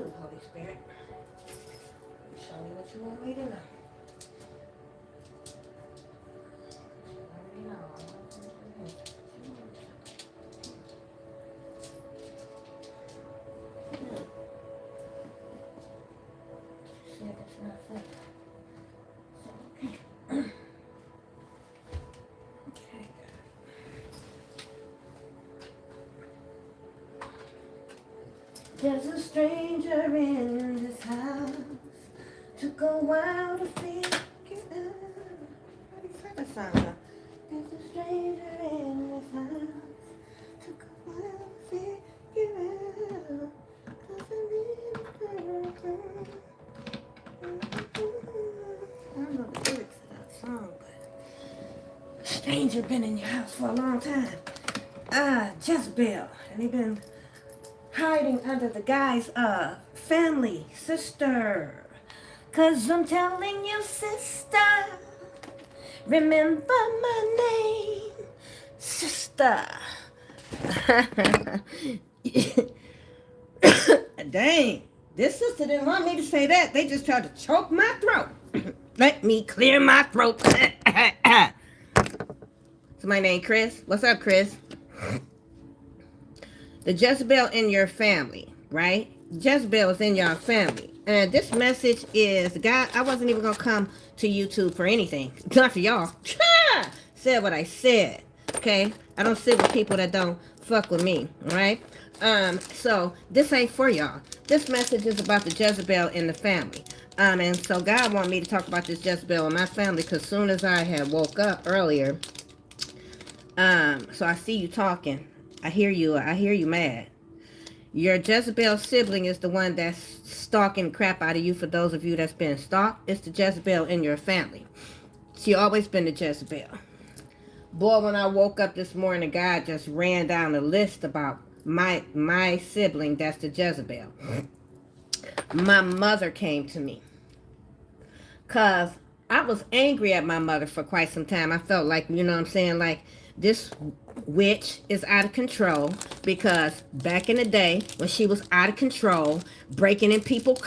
do, Holy Spirit? Show me what you want me to know. Let me know. Shit, it's not fair. Okay. There's a stranger in this house. Took a while to figure out. How do you say that song? There's a stranger in this house. Took a while to figure out. 'Cause I really I don't know the lyrics of that song, but a stranger been in your house for a long time. Jezebel. And they been hiding under the guise of family, sister. 'Cause I'm telling you, sister, remember my name, sister. Dang, this sister didn't want me to say that. They just tried to choke my throat. Let me clear my throat. So my name Chris. What's up, Chris? The Jezebel in your family, right? Jezebel is in your family. And this message is, God, I wasn't even going to come to YouTube for anything. Not for y'all. Said what I said. Okay? I don't sit with people that don't fuck with me. All right? So this ain't for y'all. This message is about the Jezebel in the family. And so God wanted me to talk about this Jezebel in my family because as soon as I had woke up earlier, so I see you talking. I hear you mad. Your Jezebel sibling is the one that's stalking crap out of you. For those of you that's been stalked, it's the Jezebel in your family. She always been the Jezebel. Boy, when I woke up this morning, God just ran down a list about my sibling that's the Jezebel. My mother came to me. Because I was angry at my mother for quite some time. I felt like, you know what I'm saying, like this witch is out of control because back in the day when she was out of control, breaking in people's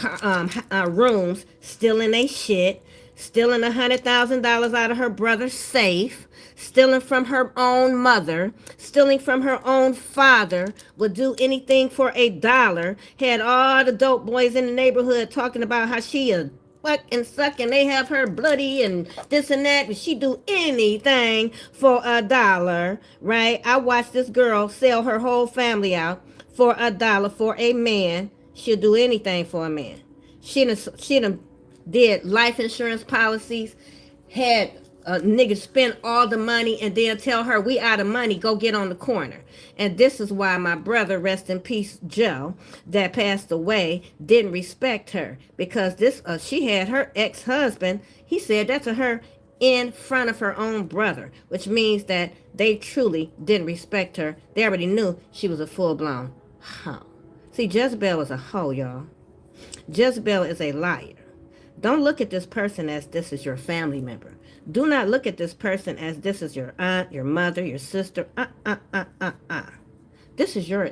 rooms, stealing their shit, stealing $100,000 out of her brother's safe, stealing from her own mother, stealing from her own father, would do anything for $1, had all the dope boys in the neighborhood talking about how she a fuck and suck and they have her bloody and this and that, and she do anything for $1, right? I watched this girl sell her whole family out for $1 for a man. She'll do anything for a man. She done did life insurance policies, had a nigga spend all the money and then tell her we out of money, go get on the corner. And this is why my brother, rest in peace, Joe, that passed away, didn't respect her. Because this she had her ex-husband, he said that to her in front of her own brother, which means that they truly didn't respect her. They already knew she was a full-blown hoe. See, Jezebel is a hoe, y'all. Jezebel is a liar. Don't look at this person as this is your family member. Do not look at this person as this is your aunt, your mother, your sister. This is your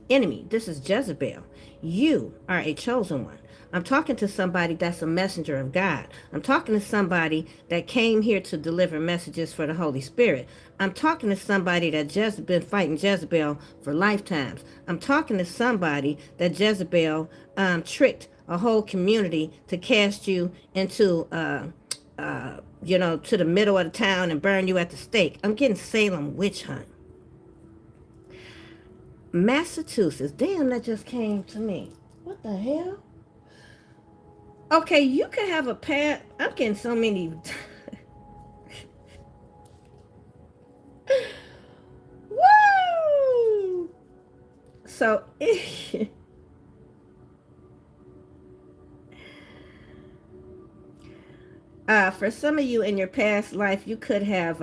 enemy. This is Jezebel. You are a chosen one. I'm talking to somebody that's a messenger of God. I'm talking to somebody that came here to deliver messages for the Holy Spirit. I'm talking to somebody that just been fighting Jezebel for lifetimes. I'm talking to somebody that Jezebel tricked a whole community to cast you into to the middle of the town and burn you at the stake. I'm getting Salem witch hunt. Massachusetts. Damn, that just came to me. What the hell? Okay, you can have a pet. I'm getting so many. Woo! So, for some of you in your past life, you could have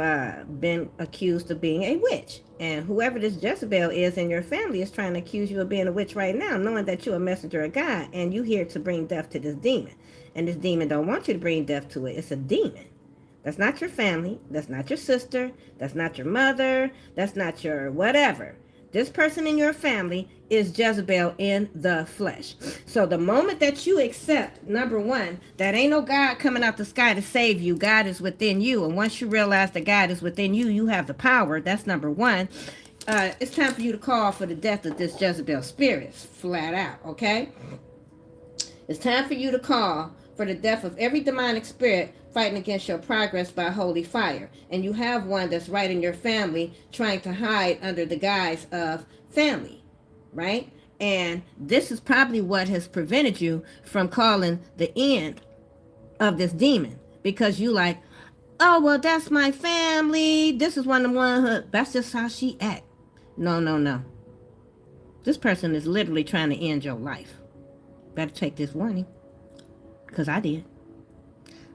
been accused of being a witch. And whoever this Jezebel is in your family is trying to accuse you of being a witch right now, knowing that you're a messenger of God and you here to bring death to this demon. And this demon don't want you to bring death to it. It's a demon. That's not your family. That's not your sister. That's not your mother. That's not your whatever. This person in your family is Jezebel in the flesh. So the moment that you accept, number one, that ain't no God coming out the sky to save you. God is within you. And once you realize that God is within you, you have the power. That's number one. It's time for you to call for the death of this Jezebel spirit. Flat out, okay? It's time for you to call for the death of every demonic spirit fighting against your progress by holy fire. And you have one that's right in your family trying to hide under the guise of family, right? And this is probably what has prevented you from calling the end of this demon, because you like, oh, well, that's my family. This is one of one. That's just how she act. No, no, no. This person is literally trying to end your life. Better take this warning, because I did.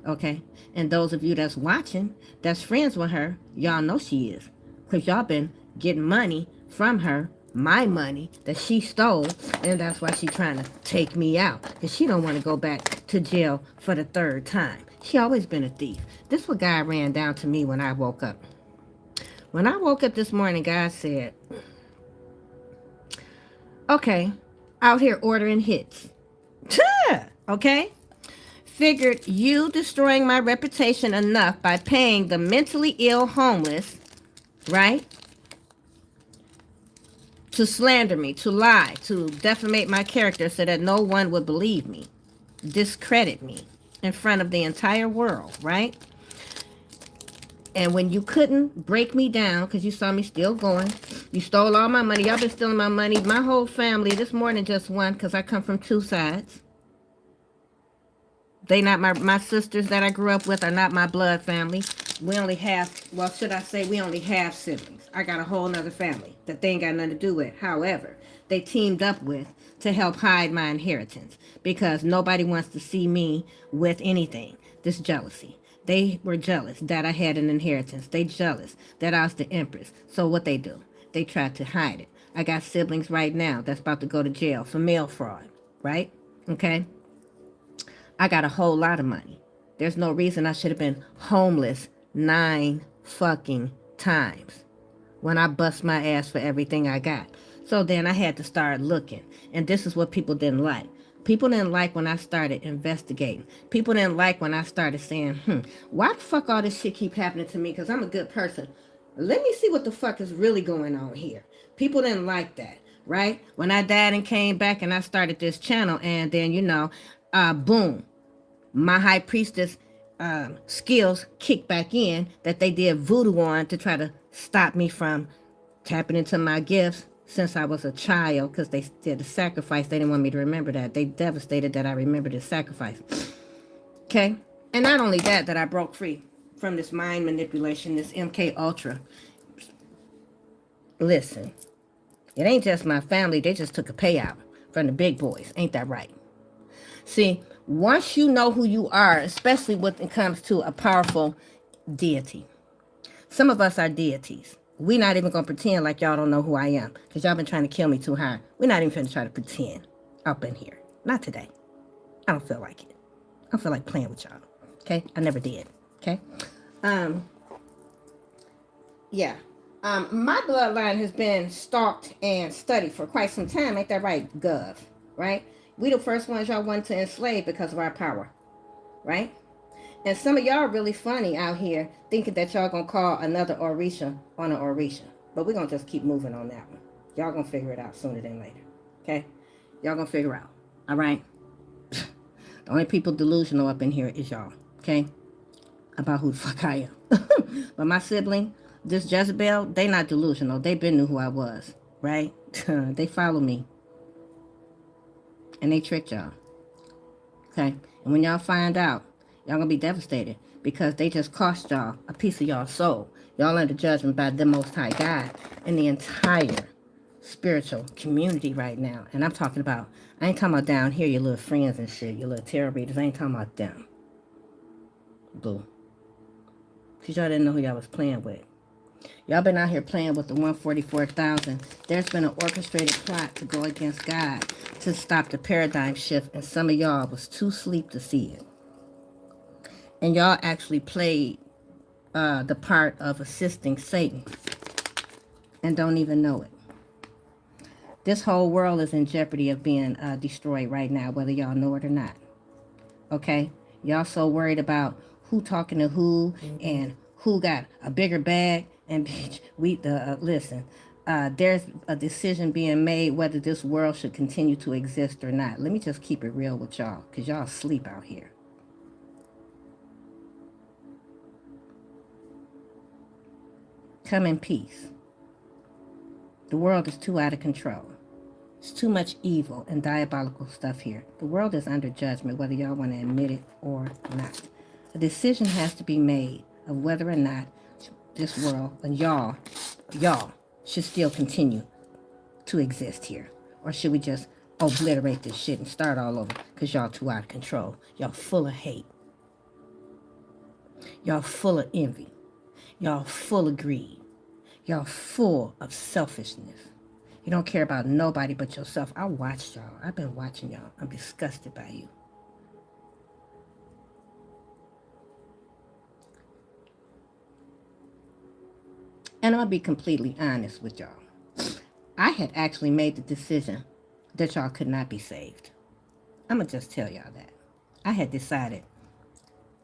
Okay? And those of you that's watching, that's friends with her, y'all know she is. Because y'all been getting money from her, my money that she stole, and that's why she's trying to take me out. Because she don't want to go back to jail for the third time. She always been a thief. This what God ran down to me when I woke up. When I woke up this morning, God said, okay, out here ordering hits. Okay? Figured you destroying my reputation enough by paying the mentally ill homeless, right? To slander me, to lie, to defamate my character so that no one would believe me, discredit me in front of the entire world, right? And when you couldn't break me down because you saw me still going, you stole all my money. Y'all been stealing my money. My whole family, this more than just one, because I come from two sides. They not my sisters that I grew up with are not my blood family. We only have, well, should I say we only have siblings. I got a whole nother family that they ain't got nothing to do with. However, they teamed up with to help hide my inheritance because nobody wants to see me with anything. This jealousy. They were jealous that I had an inheritance. They jealous that I was the empress. So what they do? They tried to hide it. I got siblings right now that's about to go to jail for mail fraud, right? Okay? I got a whole lot of money. There's no reason I should have been homeless 9 fucking times when I bust my ass for everything I got. So then I had to start looking. And this is what people didn't like. People didn't like when I started investigating. People didn't like when I started saying, why the fuck all this shit keep happening to me? Because I'm a good person. Let me see what the fuck is really going on here. People didn't like that, right? When I died and came back and I started this channel, and then, boom, my high priestess skills kicked back in that they did voodoo on to try to stop me from tapping into my gifts since I was a child, because they did the sacrifice. They didn't want me to remember that. They devastated that I remembered the sacrifice. Okay? And not only that I broke free from this mind manipulation, this MK Ultra. Listen, it ain't just my family. They just took a payout from the big boys. Ain't that right? See, once you know who you are, especially when it comes to a powerful deity. Some of us are deities. We're not even going to pretend like y'all don't know who I am, because y'all been trying to kill me too hard. We're not even going to try to pretend up in here. Not today. I don't feel like it. I don't feel like playing with y'all. Okay? I never did. Okay? Yeah. My bloodline has been stalked and studied for quite some time. Ain't that right, Gov? Right? We the first ones y'all wanted to enslave because of our power. Right? And some of y'all are really funny out here thinking that y'all going to call another Orisha on an Orisha. But we're going to just keep moving on that one. Y'all going to figure it out sooner than later. Okay? Y'all going to figure out. All right? The only people delusional up in here is y'all. Okay? About who the fuck I am. But my sibling, this Jezebel, they not delusional. They been knew who I was. Right? They follow me. And they tricked y'all. Okay? And when y'all find out, y'all gonna be devastated because they just cost y'all a piece of y'all soul. Y'all under judgment by the Most High God and the entire spiritual community right now. And I'm talking about, I ain't talking about down here, your little friends and shit, your little tarot readers. I ain't talking about them. Boo. Because y'all didn't know who y'all was playing with. Y'all been out here playing with the 144,000. There's been an orchestrated plot to go against God to stop the paradigm shift, and some of y'all was too asleep to see it. And y'all actually played the part of assisting Satan and don't even know it. This whole world is in jeopardy of being destroyed right now, whether y'all know it or not. Okay? Y'all so worried about who talking to who and who got a bigger bag. And bitch, listen. There's a decision being made whether this world should continue to exist or not. Let me just keep it real with y'all, because y'all sleep out here. Come in peace. The world is too out of control. There's too much evil and diabolical stuff here. The world is under judgment, whether y'all want to admit it or not. A decision has to be made of whether or not this world and y'all should still continue to exist here. Or should we just obliterate this shit and start all over because y'all too out of control. Y'all full of hate. Y'all full of envy. Y'all full of greed. Y'all full of selfishness. You don't care about nobody but yourself. I watched y'all. I've been watching y'all. I'm disgusted by you. And I'm going to be completely honest with y'all. I had actually made the decision that y'all could not be saved. I'm going to just tell y'all that. I had decided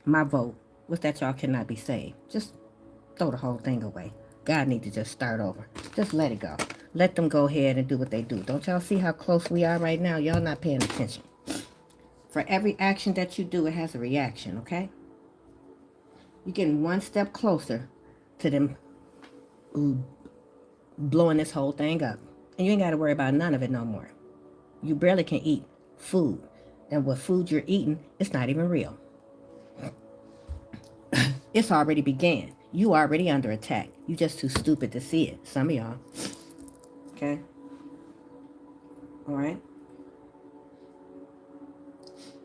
my vote was that y'all cannot be saved. Just throw the whole thing away. God need to just start over. Just let it go. Let them go ahead and do what they do. Don't y'all see how close we are right now? Y'all not paying attention. For every action that you do, it has a reaction, okay? You're getting one step closer to them blowing this whole thing up. And you ain't got to worry about none of it no more. You barely can eat food. And what food you're eating, it's not even real. It's already began. You already under attack. You just too stupid to see it. Some of y'all. Okay? All right?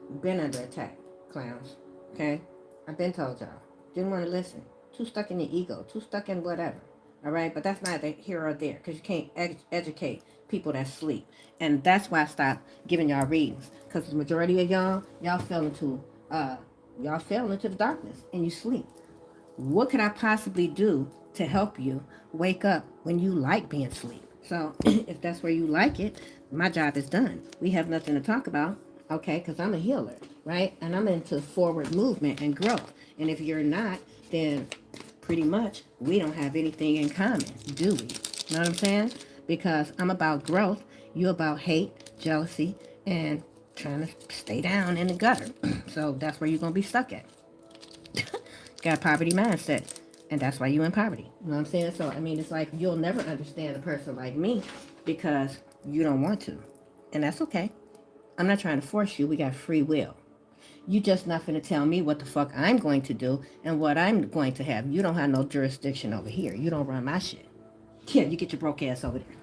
You've been under attack, clowns. Okay? I've been told y'all. Didn't want to listen. Too stuck in your ego. Too stuck in whatever. All right? But that's not here or there. Because you can't educate people that sleep. And that's why I stopped giving y'all readings. Because the majority of y'all fell into the darkness. And you sleep. What could I possibly do to help you wake up when you like being asleep? So if that's where you like it, my job is done. We have nothing to talk about, okay, because I'm a healer, right? And I'm into forward movement and growth. And if you're not, then pretty much we don't have anything in common, do we? You know what I'm saying? Because I'm about growth, you about hate, jealousy, and trying to stay down in the gutter. So that's where you're going to be stuck at. Got a poverty mindset, and that's why you in poverty. You know what I'm saying? So, I mean, it's like you'll never understand a person like me because you don't want to. And that's okay. I'm not trying to force you. We got free will. You just not finna tell me what the fuck I'm going to do and what I'm going to have. You don't have no jurisdiction over here. You don't run my shit. Yeah, you get your broke ass over there.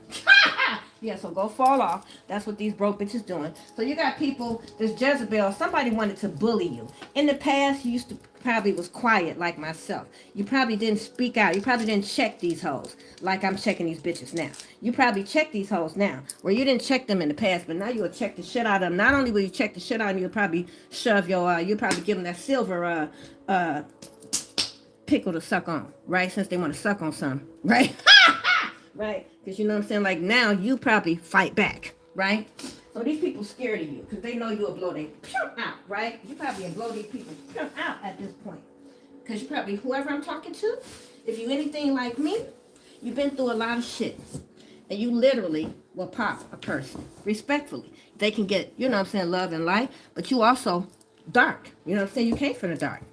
Yeah, so go fall off. That's what these broke bitches doing. So you got people, this Jezebel, somebody wanted to bully you. In the past, you used to probably was quiet like myself. You probably didn't speak out. You probably didn't check these hoes like I'm checking these bitches now. You probably check these hoes now, where you didn't check them in the past, but now you'll check the shit out of them. Not only will you check the shit out of them, you'll probably shove your, you'll probably give them that silver pickle to suck on, right? Since they want to suck on something, right? Right? Because you know what I'm saying? Like now you probably fight back, right? So these people scared of you because they know you'll blow them out, right? You probably will blow these people out at this point. Because you probably, whoever I'm talking to, if you anything like me, you've been through a lot of shit. And you literally will pop a person respectfully. They can get, you know what I'm saying, love and light, but you also dark. You know what I'm saying? You came from the dark.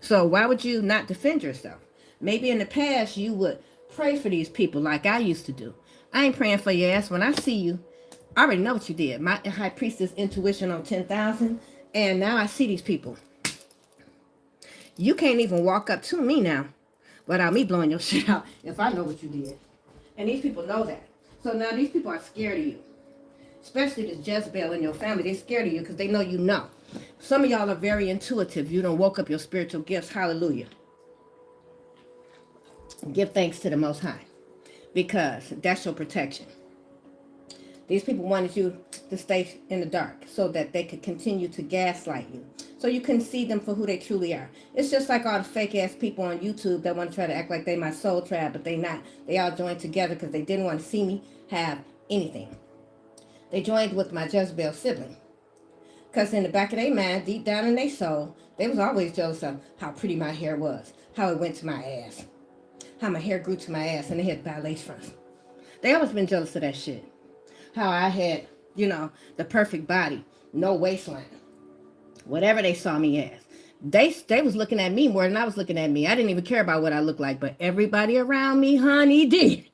So why would you not defend yourself? Maybe in the past you would pray for these people like I used to do. I ain't praying for your ass. When I see you, I already know what you did. My high priestess intuition on 10,000. And now I see these people. You can't even walk up to me now without me blowing your shit out if I know what you did. And these people know that. So now these people are scared of you. Especially this Jezebel in your family. They're scared of you because they know you know. Some of y'all are very intuitive. You don't woke up your spiritual gifts. Hallelujah. Give thanks to the Most High, because that's your protection. These people wanted you to stay in the dark so that they could continue to gaslight you, so you couldn't see them for who they truly are. It's just like all the fake ass people on YouTube that want to try to act like they my soul tribe, but they not. They all joined together because they didn't want to see me have anything. They joined with my Jezebel sibling. Because in the back of their mind, deep down in their soul, they was always jealous of how pretty my hair was, how it went to my ass, how my hair grew to my ass, and they had ballet fronts. They always been jealous of that shit. How I had, the perfect body, no waistline, whatever they saw me as. They was looking at me more than I was looking at me. I didn't even care about what I looked like, but everybody around me, honey, did.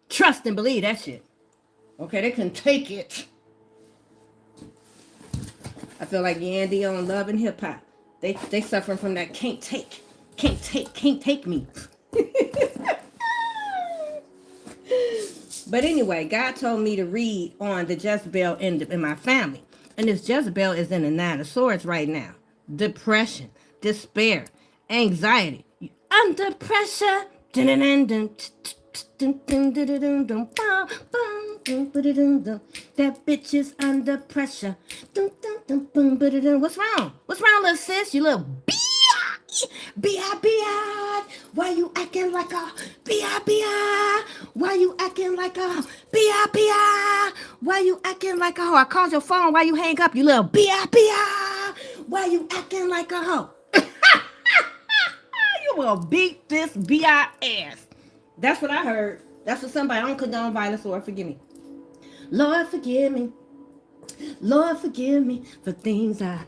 Trust and believe that shit. Okay, they couldn't take it. I feel like Yandy on Love and Hip Hop. They suffering from that can't take me. But anyway, God told me to read on the Jezebel in my family. And this Jezebel is in the Nine of Swords right now. Depression, despair, anxiety. Under pressure. That bitch is under pressure. What's wrong? What's wrong, little sis? You little B.I. Why you acting like a B.I. Why you acting like a B.I. Why you acting like a hoe? I called your phone. Why you hang up? You little B.I. Why you acting like a hoe? You will beat this B.I. ass. That's what I heard. That's what somebody, I don't condone violence, Lord, forgive me. Lord, forgive me. Lord, forgive me for things I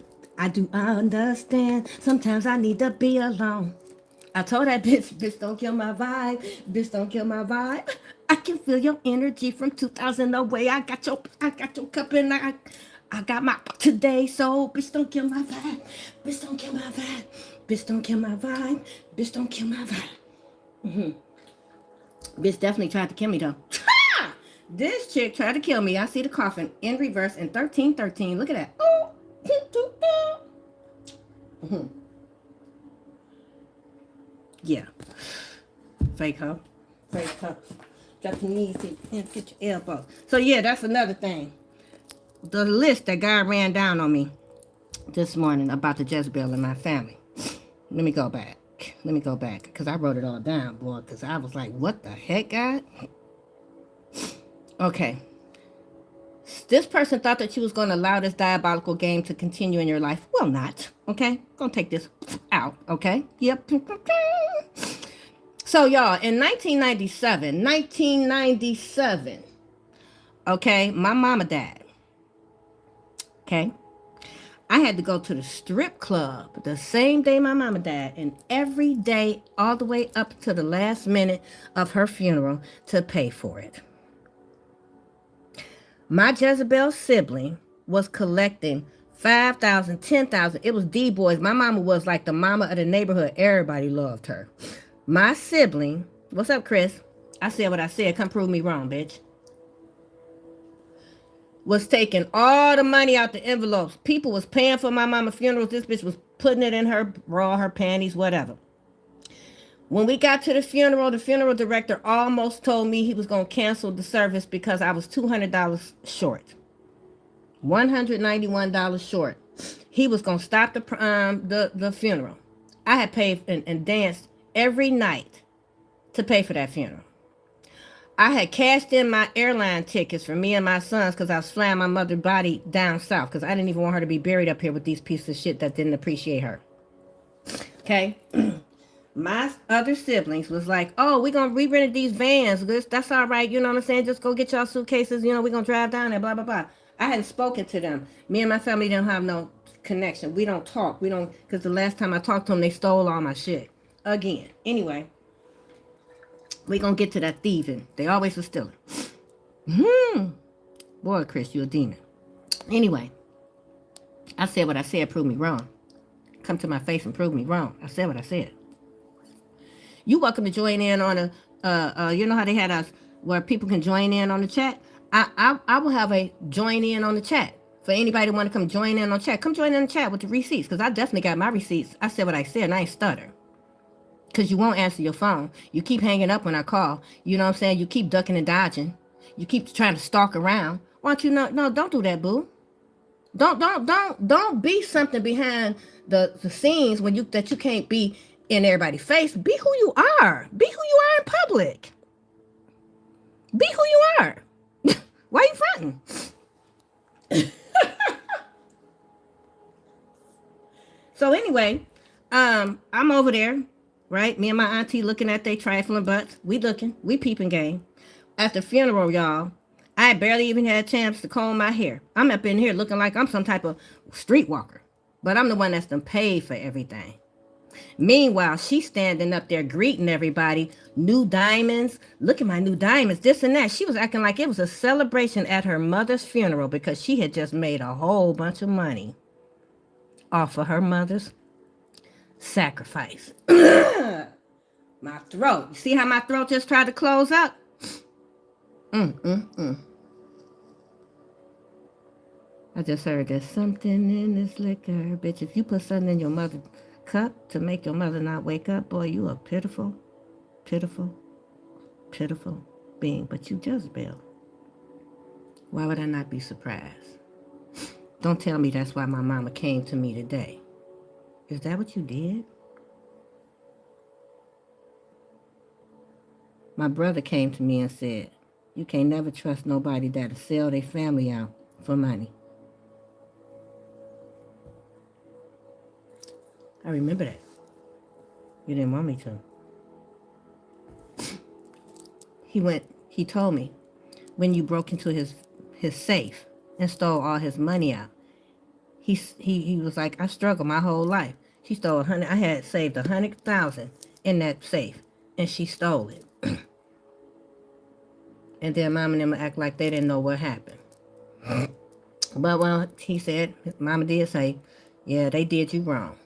do understand. Sometimes I need to be alone. I told that bitch, don't kill my vibe. Bitch, don't kill my vibe. I can feel your energy from 2000 away. I got your cup and I got my today. So, bitch, don't kill my vibe. Bitch, don't kill my vibe. Bitch, don't kill my vibe. Bitch, don't kill my vibe. Bitch definitely tried to kill me, though. This chick tried to kill me. I see the coffin in reverse in 1313. Look at that. Oh. Yeah. Fake hoe. Fake hoe. Drop your knees and get your elbows. So, yeah, that's another thing. The list that God ran down on me this morning about the Jezebel in my family. Let me go back. Because I wrote it all down, boy. Because I was like, what the heck, God? Okay. This person thought that you was going to allow this diabolical game to continue in your life. Well, not. Okay? Gonna take this out. Okay? Yep. So, y'all, in 1997, okay, my mama died. Okay? I had to go to the strip club the same day my mama died, and every day all the way up to the last minute of her funeral to pay for it. My Jezebel sibling was collecting $5,000, $10,000. It was D-boys. My mama was like the mama of the neighborhood. Everybody loved her. My sibling, what's up, Chris? I said what I said. Come prove me wrong, bitch. Was taking all the money out the envelopes. People was paying for my mama's funeral. This bitch was putting it in her bra, her panties, whatever. When we got to the funeral director almost told me he was going to cancel the service because I was $200 short. $191 short. He was going to stop the funeral. I had paid and danced every night to pay for that funeral. I had cashed in my airline tickets for me and my sons because I was flying my mother's body down south because I didn't even want her to be buried up here with these pieces of shit that didn't appreciate her. Okay? My other siblings was like, oh, we rented these vans. That's all right. You know what I'm saying? Just go get y'all suitcases. We're going to drive down there, blah, blah, blah. I hadn't spoken to them. Me and my family don't have no connection. We don't talk. Because the last time I talked to them, they stole all my shit. Again. Anyway. We gonna get to that thieving. They always was stealing. Boy, Chris, you a demon. Anyway, I said what I said. Prove me wrong. Come to my face and prove me wrong. I said what I said. You welcome to join in on you know how they had us where people can join in on the chat. I will have a join in on the chat for anybody who want to come join in on chat. Come join in the chat with the receipts because I definitely got my receipts. I said what I said and I ain't stutter. Because you won't answer your phone. You keep hanging up when I call. You know what I'm saying? You keep ducking and dodging. You keep trying to stalk around. Why don't you know? No, don't do that, boo. Don't be something behind the scenes when that you can't be in everybody's face. Be who you are. Be who you are in public. Be who you are. Why are you fronting? So anyway, I'm over there, right? Me and my auntie looking at they trifling butts. We looking, we peeping game. At the funeral, y'all, I barely even had a chance to comb my hair. I'm up in here looking like I'm some type of streetwalker. But I'm the one that's done paid for everything. Meanwhile, she's standing up there greeting everybody. New diamonds. Look at my new diamonds. This and that. She was acting like it was a celebration at her mother's funeral because she had just made a whole bunch of money off of her mother's sacrifice. My throat. You see how my throat just tried to close up? I just heard there's something in this liquor. Bitch, if you put something in your mother's cup to make your mother not wake up, boy, you a pitiful, pitiful, pitiful being. But you Jezebel. Why would I not be surprised? Don't tell me that's why my mama came to me today. Is that what you did? My brother came to me and said, you can't never trust nobody that'll sell their family out for money. I remember that. You didn't want me to. He told me, when you broke into his safe and stole all his money out, he was like, I struggled my whole life. She stole I had saved 100,000 in that safe, and she stole it. And then mom and them act like they didn't know what happened. But well, he said, mama did say, yeah, they did you wrong.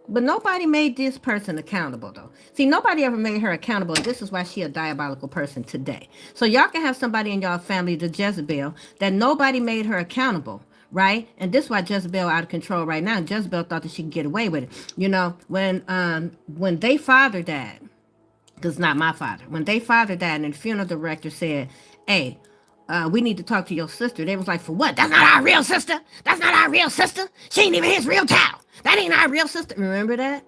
But nobody made this person accountable, though. See, nobody ever made her accountable. This is why she a diabolical person today. So y'all can have somebody in y'all family, the Jezebel, that nobody made her accountable, right? And this is why Jezebel out of control right now. Jezebel thought that she could get away with it. You know, when their father died, because not my father, when their father died and the funeral director said, hey, we need to talk to your sister. They was like, for what? That's not our real sister. That's not our real sister. She ain't even his real child. That ain't our real sister. Remember that?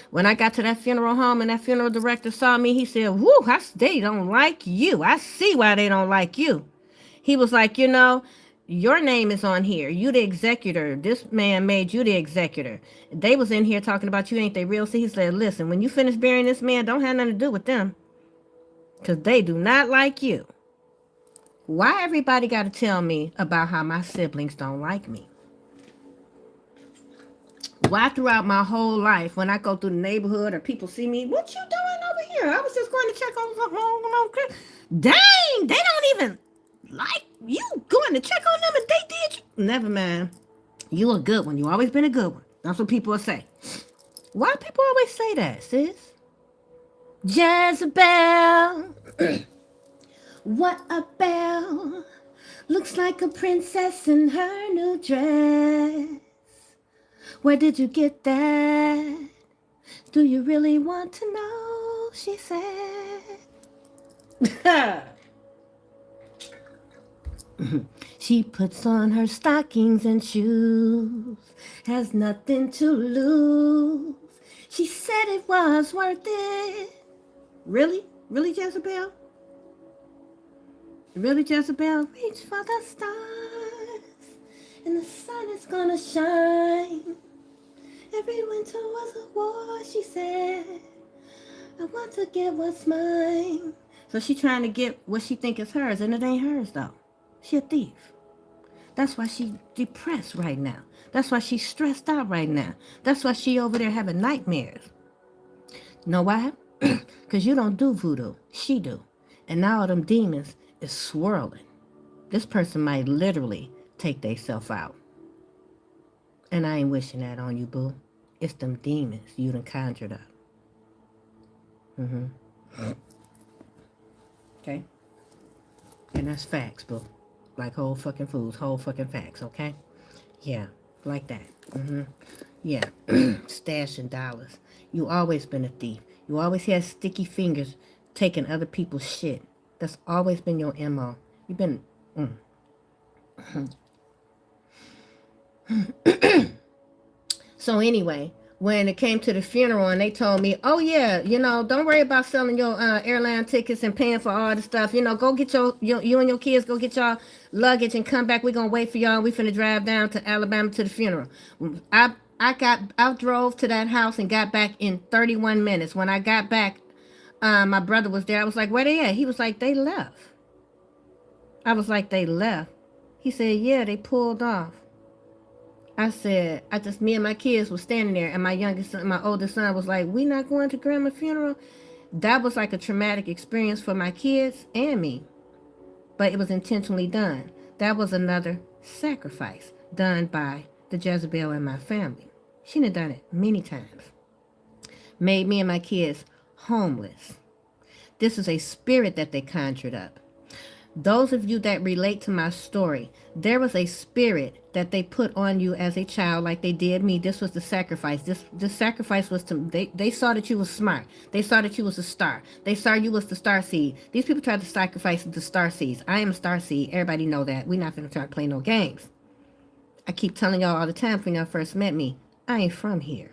When I got to that funeral home and that funeral director saw me, he said, whoo, they don't like you. I see why they don't like you. He was like, you know, your name is on here. You the executor. This man made you the executor. They was in here talking about you ain't they real. So he said, listen, when you finish burying this man, don't have nothing to do with them. Because they do not like you. Why everybody got to tell me about how my siblings don't like me? Why throughout my whole life, when I go through the neighborhood or people see me, what you doing over here? I was just going to check on something. Dang, they don't even like you going to check on them and they did you. Never mind. You a good one. You always been a good one. That's what people will say. Why people always say that, sis? Jezebel. What a belle. Looks like a princess in her new dress. Where did you get that? Do you really want to know? She said. She puts on her stockings and shoes. Has nothing to lose. She said it was worth it. Really? Really, Jezebel? Really, Jezebel? Reach for the stars, and the sun is gonna shine. Every winter was a war, she said. I want to get what's mine. So she trying to get what she think is hers, and it ain't hers, though. She a thief. That's why she depressed right now. That's why she's stressed out right now. That's why she over there having nightmares. Know why? Because you don't do voodoo. She do. And now all them demons is swirling. This person might literally take theyself out. And I ain't wishing that on you, boo. It's them demons you done conjured up. Okay? And that's facts, boo. Like whole fucking foods, whole fucking facts, okay? Yeah, like that. Yeah, stashing dollars. You always been a thief. You always had sticky fingers taking other people's shit. That's always been your MO. You've been... So anyway, when it came to the funeral, and they told me, oh yeah, don't worry about selling your airline tickets and paying for all the stuff. Go get you and your kids, go get y'all luggage and come back. We're gonna wait for y'all. We finna drive down to Alabama to the funeral. I drove to that house and got back in 31 minutes. When I got back, my brother was there. I was like, where they at? He was like, they left. I was like, they left. He said, yeah, they pulled off. I said, me and my kids were standing there, and my oldest son was like, we not going to grandma's funeral? That was like a traumatic experience for my kids and me, but it was intentionally done. That was another sacrifice done by the Jezebel in my family. She done done it many times. Made me and my kids homeless. This is a spirit that they conjured up. Those of you that relate to my story, there was a spirit that they put on you as a child like they did me. This was the sacrifice. This sacrifice was they saw that you was smart. They saw that you was a star. They saw you was the star seed. These people tried to sacrifice the star seeds. I am a star seed. Everybody know that. We're not going to try to play no games. I keep telling y'all all the time when y'all first met me, I ain't from here.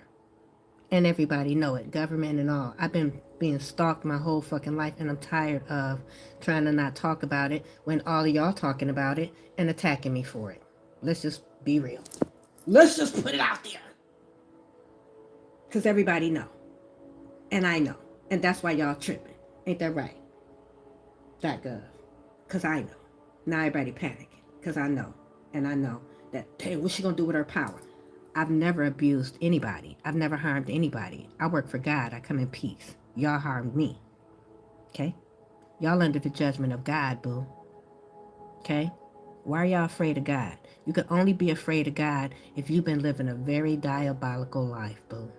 And everybody know it, government and all. I've been being stalked my whole fucking life, and I'm tired of trying to not talk about it when all of y'all talking about it and attacking me for it. Let's just be real. Let's just put it out there. Because everybody know. And I know. And that's why y'all tripping. Ain't that right? .gov. Because I know. Now everybody panicking. Because I know. And I know that, hey, what's she going to do with her power? I've never abused anybody. I've never harmed anybody. I work for God. I come in peace. Y'all harmed me. Okay? Y'all under the judgment of God, boo. Okay? Why are y'all afraid of God? You can only be afraid of God if you've been living a very diabolical life, boo.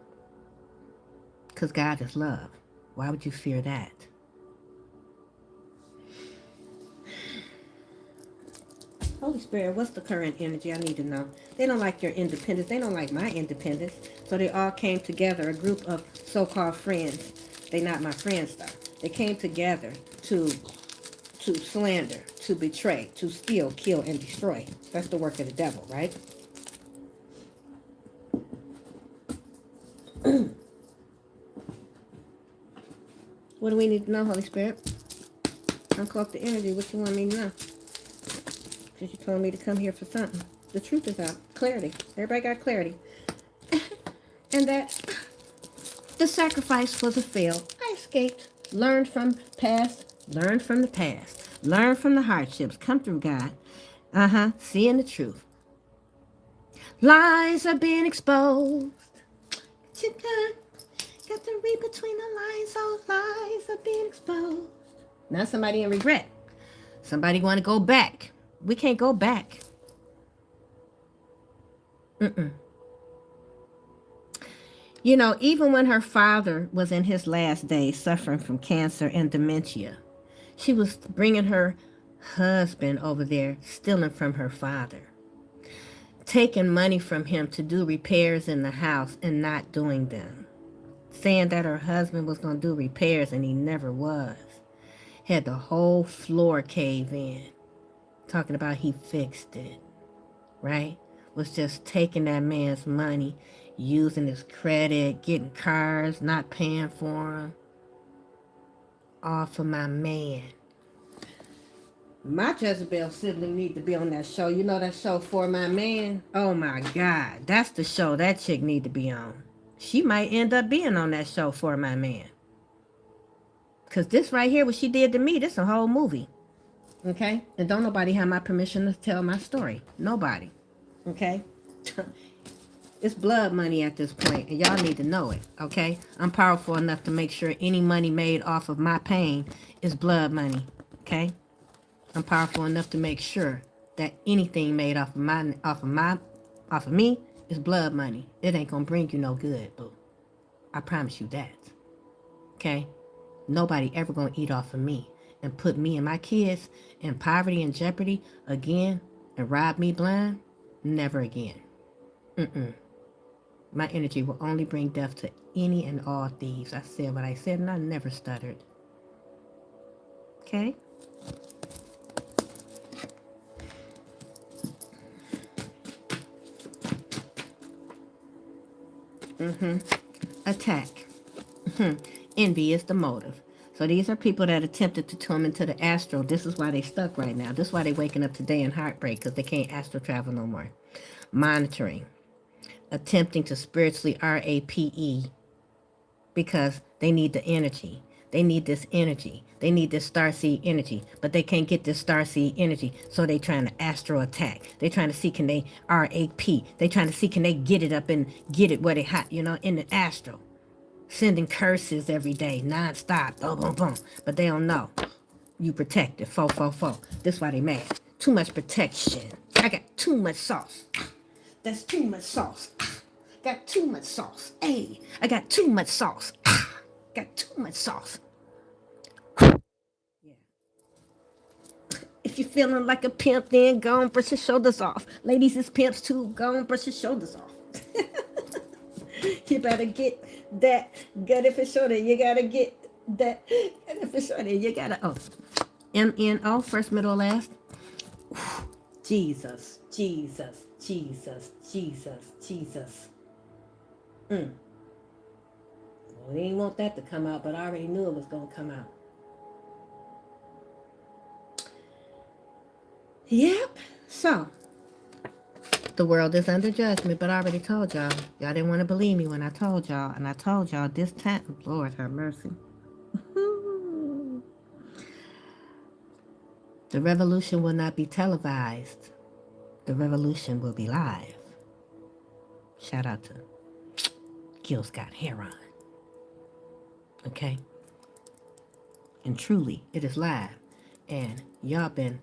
Because God is love. Why would you fear that? Holy Spirit, what's the current energy? I need to know. They don't like your independence. They don't like my independence. So they all came together, a group of so-called friends. They not my friends, though. They came together to slander, to betray, to steal, kill, and destroy. That's the work of the devil, right? What do we need to know, Holy Spirit? Uncloak the energy. What you want me to know? Because you told me to come here for something. The truth is out. Clarity. Everybody got clarity. And that the sacrifice was a fail. I escaped. Learned from past. Learned from the past. Learn from the hardships. Come through, God. Seeing the truth. Lies are being exposed. Got to read between the lines. Those lies are being exposed. Now somebody in regret. Somebody want to go back. We can't go back. Even when her father was in his last days suffering from cancer and dementia, she was bringing her husband over there, stealing from her father, taking money from him to do repairs in the house and not doing them, saying that her husband was going to do repairs and he never was. Had the whole floor cave in, talking about he fixed it, right? Was just taking that man's money, using his credit, getting cars, not paying for them. All for my man. My Jezebel sibling need to be on that show. You know that show, For My Man? Oh my God. That's the show that chick need to be on. She might end up being on that show, For My Man. Because this right here, what she did to me, this is a whole movie. Okay? And don't nobody have my permission to tell my story. Nobody. Okay? It's blood money at this point, and y'all need to know it. Okay? I'm powerful enough to make sure any money made off of my pain is blood money. Okay? I'm powerful enough to make sure that anything made off of me is blood money. It ain't gonna bring you no good, boo. I promise you that. Okay? Nobody ever gonna eat off of me and put me and my kids in poverty and jeopardy again and rob me blind. Never again. My energy will only bring death to any and all thieves. I said what I said, and I never stuttered. Okay? Attack. Envy is the motive. So these are people that attempted to come into the astral. This is why they stuck right now. This is why they waking up today in heartbreak, because they can't astral travel no more. Monitoring. Attempting to spiritually RAPE, because they need the energy. They need this energy. They need this starseed energy, but they can't get this starseed energy, so they trying to astral attack. They trying to see, can they RAP? They trying to see, can they get it up and get it where they hot, in the astral. Sending curses every day, non-stop, boom, boom, boom. But they don't know. You protected, fo, fo, fo. That's why they mad. Too much protection. I got too much sauce. That's too much sauce. Got too much sauce. Hey, I got too much sauce. Got too much sauce. Yeah. If you're feeling like a pimp, then go and brush your shoulders off. Ladies is pimps too. Go and brush your shoulders off. You better get that gut for shoulder. You gotta get that gut for shoulder. You gotta MNO, first, middle, last. Jesus, Jesus, Jesus, Jesus, Jesus. Well, we didn't want that to come out, but I already knew it was gonna come out. Yep. So the world is under judgment, but I already told y'all. Y'all didn't want to believe me when I told y'all. And I told y'all this time, Lord have mercy. The revolution will not be televised. The revolution will be live. Shout out to Gil Scott Heron. Okay? And truly, it is live. And y'all been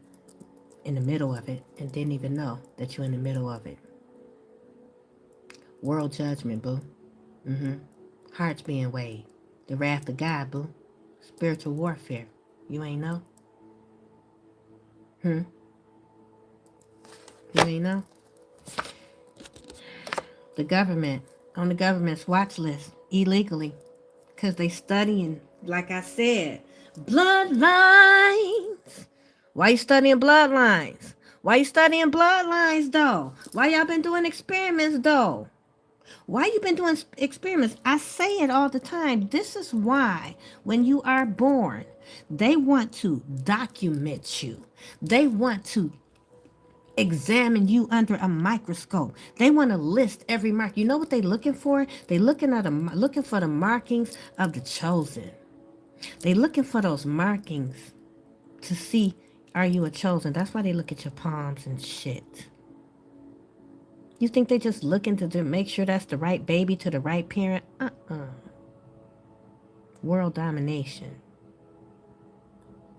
in the middle of it and didn't even know that you're in the middle of it. World judgment, boo. Hearts being weighed. The wrath of God, boo. Spiritual warfare. You ain't know? You ain't know? The government, on the government's watch list, illegally, because they studying, like I said, bloodlines. Why you studying bloodlines? Why you studying bloodlines, though? Why y'all been doing experiments, though? Why you been doing experiments? I say it all the time. This is why when you are born, they want to document you. They want to examine you under a microscope. They want to list every mark. You know what they looking for? They looking for the markings of the chosen. They looking for those markings to see, are you a chosen? That's why they look at your palms and shit. You think they just looking to make sure that's the right baby to the right parent? World domination.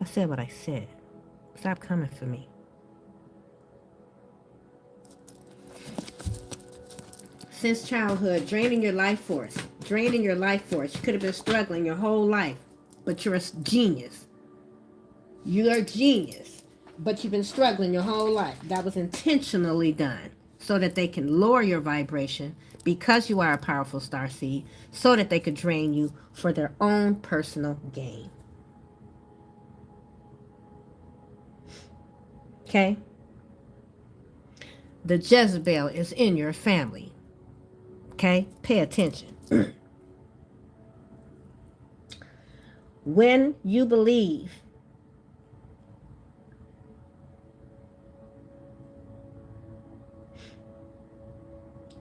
I said what I said. Stop coming for me. Since childhood, draining your life force. Draining your life force. You could have been struggling your whole life, but you're a genius. You're a genius, but you've been struggling your whole life. That was intentionally done so that they can lower your vibration because you are a powerful starseed, so that they could drain you for their own personal gain. Okay? The Jezebel is in your family. Okay? Pay attention. When you believe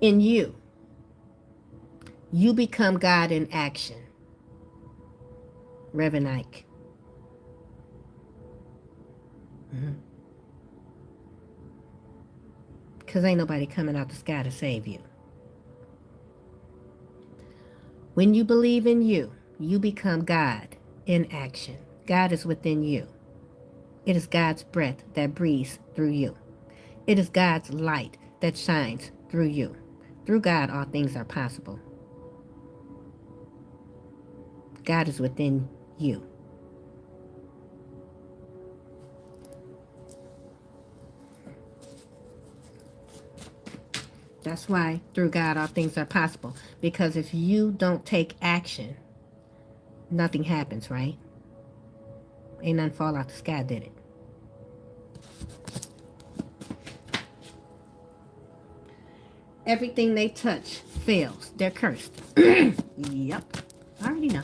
in you, you become God in action. Reverend Ike. Because ain't nobody coming out the sky to save you. When you believe in you, you become God in action. God is within you. It is God's breath that breathes through you. It is God's light that shines through you. Through God, all things are possible. God is within you. That's why through God, all things are possible. Because if you don't take action, nothing happens, right? Ain't nothing fall out the sky, did it? Everything they touch fails. They're cursed. Yep. I already know.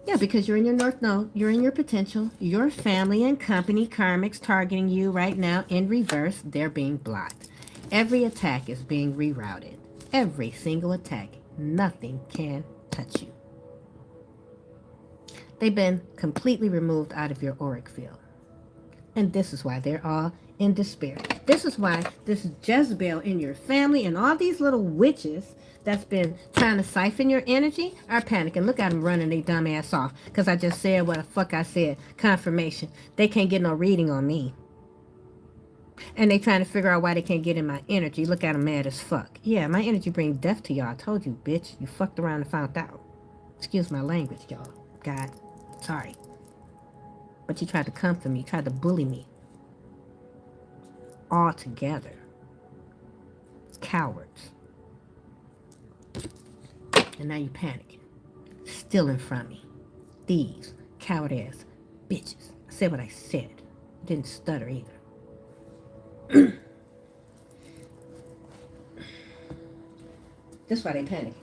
Yeah, because you're in your North Node, you're in your potential, your family and company karmics targeting you right now in reverse, they're being blocked. Every attack is being rerouted. Every single attack. Nothing can touch you. They've been completely removed out of your auric field. And this is why they're all in despair. This is why this Jezebel in your family and all these little witches that's been trying to siphon your energy are panicking. Look at them running their dumb ass off because I just said what the fuck I said. Confirmation. They can't get no reading on me. And they trying to figure out why they can't get in my energy. Look at them mad as fuck. Yeah, my energy brings death to y'all. I told you, bitch. You fucked around and found out. Excuse my language, y'all. God, sorry. But you tried to come for me. You tried to bully me. All together. Cowards. And now you panicking. Stealing from me. Thieves. Coward ass bitches. I said what I said. Didn't stutter either. That's why they panicking.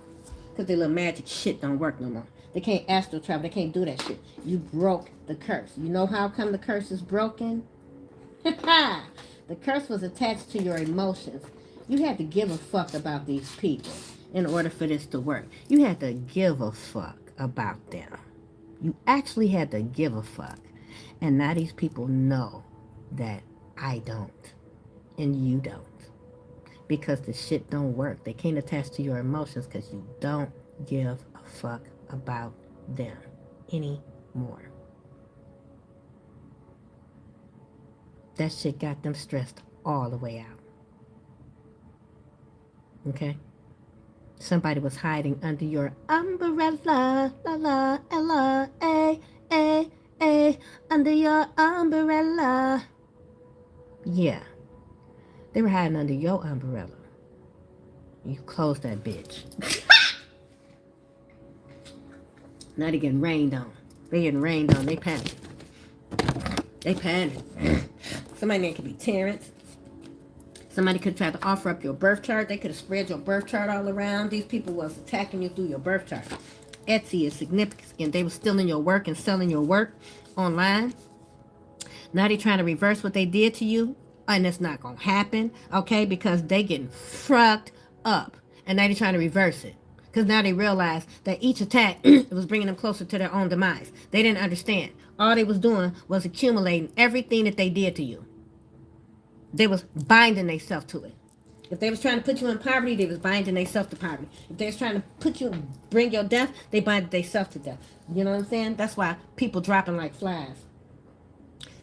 Because their little magic shit don't work no more. They can't astral travel. They can't do that shit. You broke the curse. You know how come the curse is broken? The curse was attached to your emotions. You had to give a fuck about these people in order for this to work. You had to give a fuck about them. You actually had to give a fuck. And now these people know that I don't. And you don't. Because the shit don't work. They can't attach to your emotions because you don't give a fuck about them anymore. That shit got them stressed all the way out. Okay? Somebody was hiding under your umbrella. La la la a under your umbrella. Yeah. They were hiding under your umbrella. You closed that bitch. Now they getting rained on. They getting rained on. They panic. They panic. Somebody name could be Terrence. Somebody could try to offer up your birth chart. They could have spread your birth chart all around. These people was attacking you through your birth chart. Etsy is significant. They were stealing your work and selling your work online. Now they're trying to reverse what they did to you. And it's not going to happen, okay? Because they getting fucked up. And now they're trying to reverse it. Because now they realize that each attack was bringing them closer to their own demise. They didn't understand. All they was doing was accumulating everything that they did to you. They was binding themselves to it. If they was trying to put you in poverty, they was binding themselves to poverty. If they was trying to put you, bring your death, they binded themselves to death. You know what I'm saying? That's why people dropping like flies.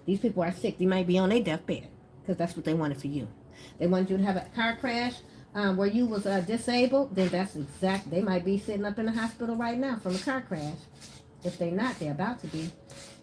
These people are sick. They might be on their deathbed. Because that's what they wanted for you. They wanted you to have a car crash where you was disabled. Then that's exact. They might be sitting up in the hospital right now from a car crash. If they're not, they're about to be.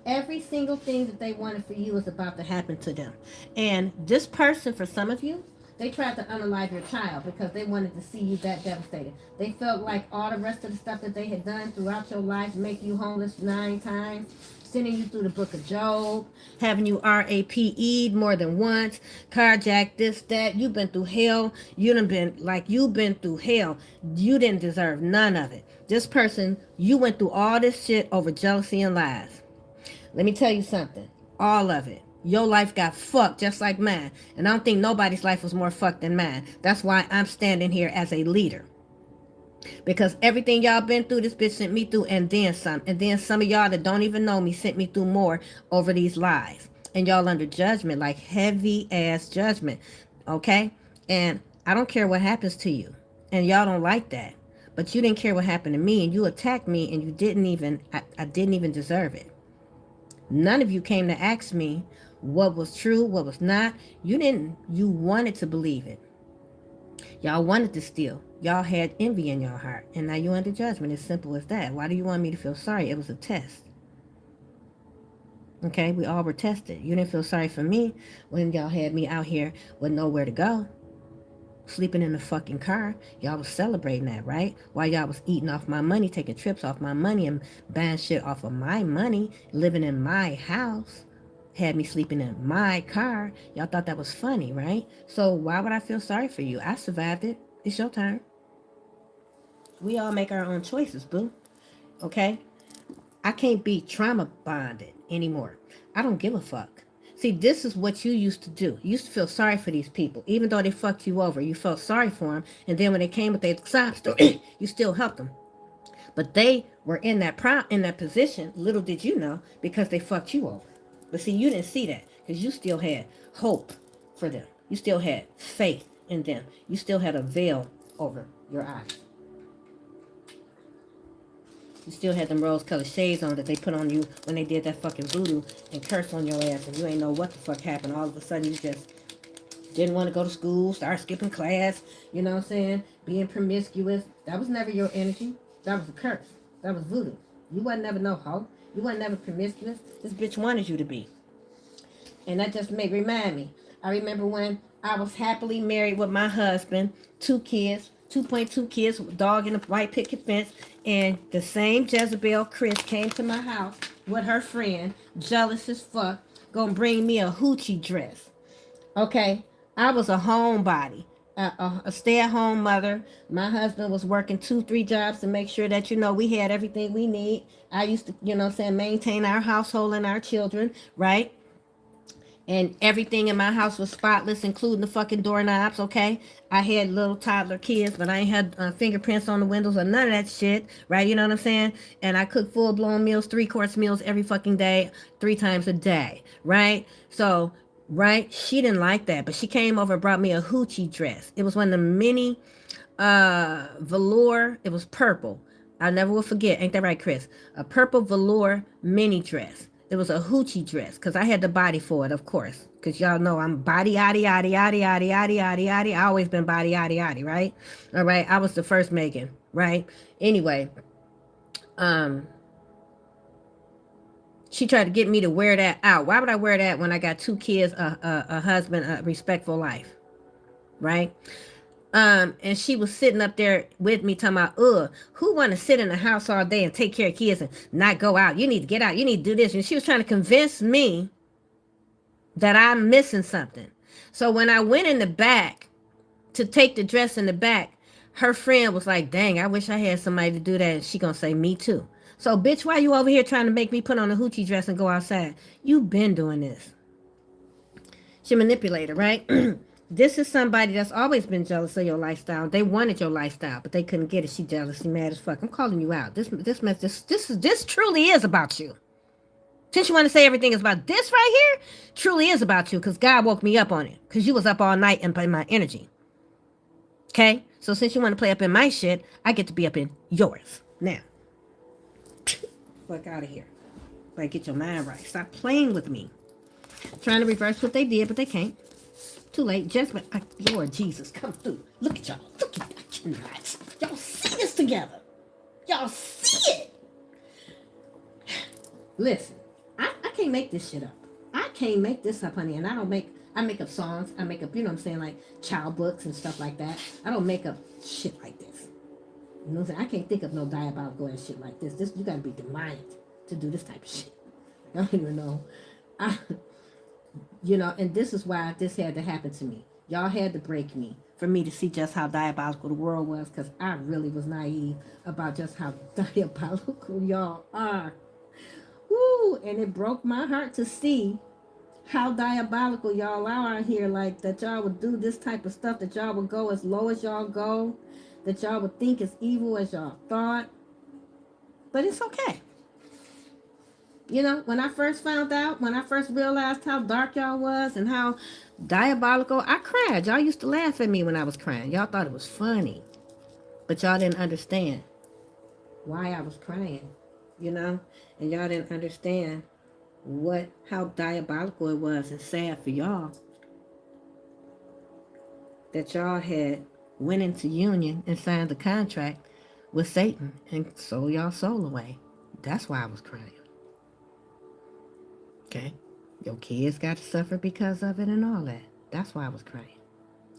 Every single thing that they wanted for you is about to happen to them. And this person, for some of you, they tried to unalive your child because they wanted to see you that devastated. They felt like all the rest of the stuff that they had done throughout your life, make you homeless 9 times, sending you through the book of Job, having you RAPE'd more than once, carjacked, this, that. You've been through hell. You've been through hell. You didn't deserve none of it. This person, you went through all this shit over jealousy and lies. Let me tell you something. All of it. Your life got fucked just like mine. And I don't think nobody's life was more fucked than mine. That's why I'm standing here as a leader. Because everything y'all been through, this bitch sent me through and then some. And then some of y'all that don't even know me sent me through more over these lies. And y'all under judgment, like heavy ass judgment. Okay? And I don't care what happens to you. And y'all don't like that. But you didn't care what happened to me. And you attacked me and you didn't even, I didn't even deserve it. None of you came to ask me what was true, what was not. You didn't. You wanted to believe it. Y'all wanted to steal. Y'all had envy in your heart. And now you're under judgment. As simple as that. Why do you want me to feel sorry? It was a test. Okay? We all were tested. You didn't feel sorry for me when y'all had me out here with nowhere to go. Sleeping in the fucking car. Y'all was celebrating that, right? While y'all was eating off my money, taking trips off my money and buying shit off of my money, living in my house. had me sleeping in my car. Y'all thought that was funny, right? So why would I feel sorry for you? I survived it. It's your turn. We all make our own choices, boo. Okay? I can't be trauma bonded anymore. I don't give a fuck. See, this is what you used to do. You used to feel sorry for these people. Even though they fucked you over, you felt sorry for them. And then when they came with their sob story, you still helped them. But they were in that position, little did you know, because they fucked you over. But see, you didn't see that because you still had hope for them. You still had faith in them. You still had a veil over your eyes. You still had them rose-colored shades on that they put on you when they did that fucking voodoo and curse on your ass, and you ain't know what the fuck happened. All of a sudden, you just didn't want to go to school, start skipping class, you know what I'm saying? Being promiscuous. That was never your energy. That was a curse. That was voodoo. You wasn't never no hoe. You wasn't never promiscuous. This bitch wanted you to be. And that just remind me. I remember when I was happily married with my husband, 2 kids, 2.2 kids, dog in a white picket fence, and the same Jezebel Chris came to my house with her friend, jealous as fuck, gonna bring me a hoochie dress. Okay, I was a homebody, a stay-at-home mother. My husband was working 2, 3 jobs to make sure that, we had everything we need. I used to, maintain our household and our children, right? And everything in my house was spotless, including the fucking doorknobs, okay? I had little toddler kids, but I ain't had fingerprints on the windows or none of that shit, right? You know what I'm saying? And I cooked full-blown meals, 3-course meals every fucking day, 3 times a day, right? So, right? She didn't like that, but she came over and brought me a hoochie dress. It was one of the mini velour. It was purple. I never will forget. Ain't that right, Chris? A purple velour mini dress. It was a hoochie dress because I had the body for it, of course. Because y'all know I'm body yaddy yaddy yaddy yaddy yaddy yaddy yaddy. I always been body yaddy yaddy, right? All right. I was the first Megan, right? Anyway, she tried to get me to wear that out. Why would I wear that when I got 2 kids, a husband, a respectful life, right? And she was sitting up there with me talking about, who want to sit in the house all day and take care of kids and not go out? You need to get out. You need to do this. And she was trying to convince me that I'm missing something. So when I went in the back to take the dress in the back, her friend was like, dang, I wish I had somebody to do that. And she gonna say, me too. So, bitch, why you over here trying to make me put on a hoochie dress and go outside? You been doing this. She manipulator, right? This is somebody that's always been jealous of your lifestyle. They wanted your lifestyle, but they couldn't get it. She jealous. She mad as fuck. I'm calling you out. This truly is about you. Since you want to say everything is about this right here, truly is about you because God woke me up on it. Because you was up all night and playing my energy. Okay? So since you want to play up in my shit, I get to be up in yours. Now. Fuck out of here. Better get your mind right. Stop playing with me. Trying to reverse what they did, but they can't. Too late. Jezebel, Lord Jesus, come through. Look at y'all. Look at that. Y'all see this together. Y'all see it. Listen, I can't make this shit up. I can't make this up, honey. And I make up songs. I make up, you know what I'm saying, like child books and stuff like that. I don't make up shit like this. You know what I'm saying? I can't think of no diabolical ass shit like this. You gotta be demonic to do this type of shit. I don't even know. And this is why this had to happen to me. Y'all had to break me for me to see just how diabolical the world was, because I really was naive about just how diabolical y'all are. Woo! And it broke my heart to see how diabolical y'all are out here, like that y'all would do this type of stuff, that y'all would go as low as y'all go, that y'all would think as evil as y'all thought. But it's okay. When I first found out, when I first realized how dark y'all was and how diabolical, I cried. Y'all used to laugh at me when I was crying. Y'all thought it was funny. But y'all didn't understand why I was crying, And y'all didn't understand how diabolical it was and sad for y'all that y'all had went into union and signed the contract with Satan and sold y'all soul away. That's why I was crying. Okay? Your kids got to suffer because of it and all that. That's why I was crying.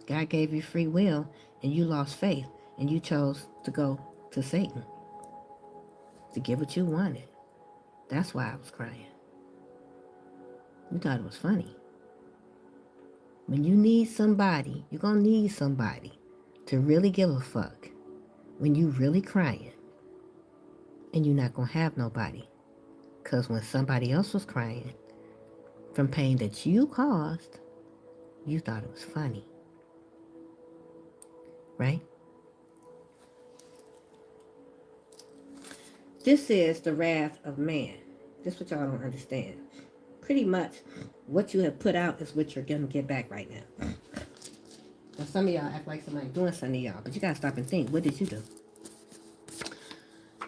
God gave you free will and you lost faith and you chose to go to Satan to get what you wanted. That's why I was crying. You thought it was funny. When you need somebody, you're going to need somebody to really give a fuck when you really crying. And you're not going to have nobody. Because when somebody else was crying from pain that you caused, you thought it was funny. Right? This is the wrath of man. This is what y'all don't understand. Pretty much what you have put out is what you're going to get back right now. Now, some of y'all act like somebody doing something to y'all, but you got to stop and think, what did you do?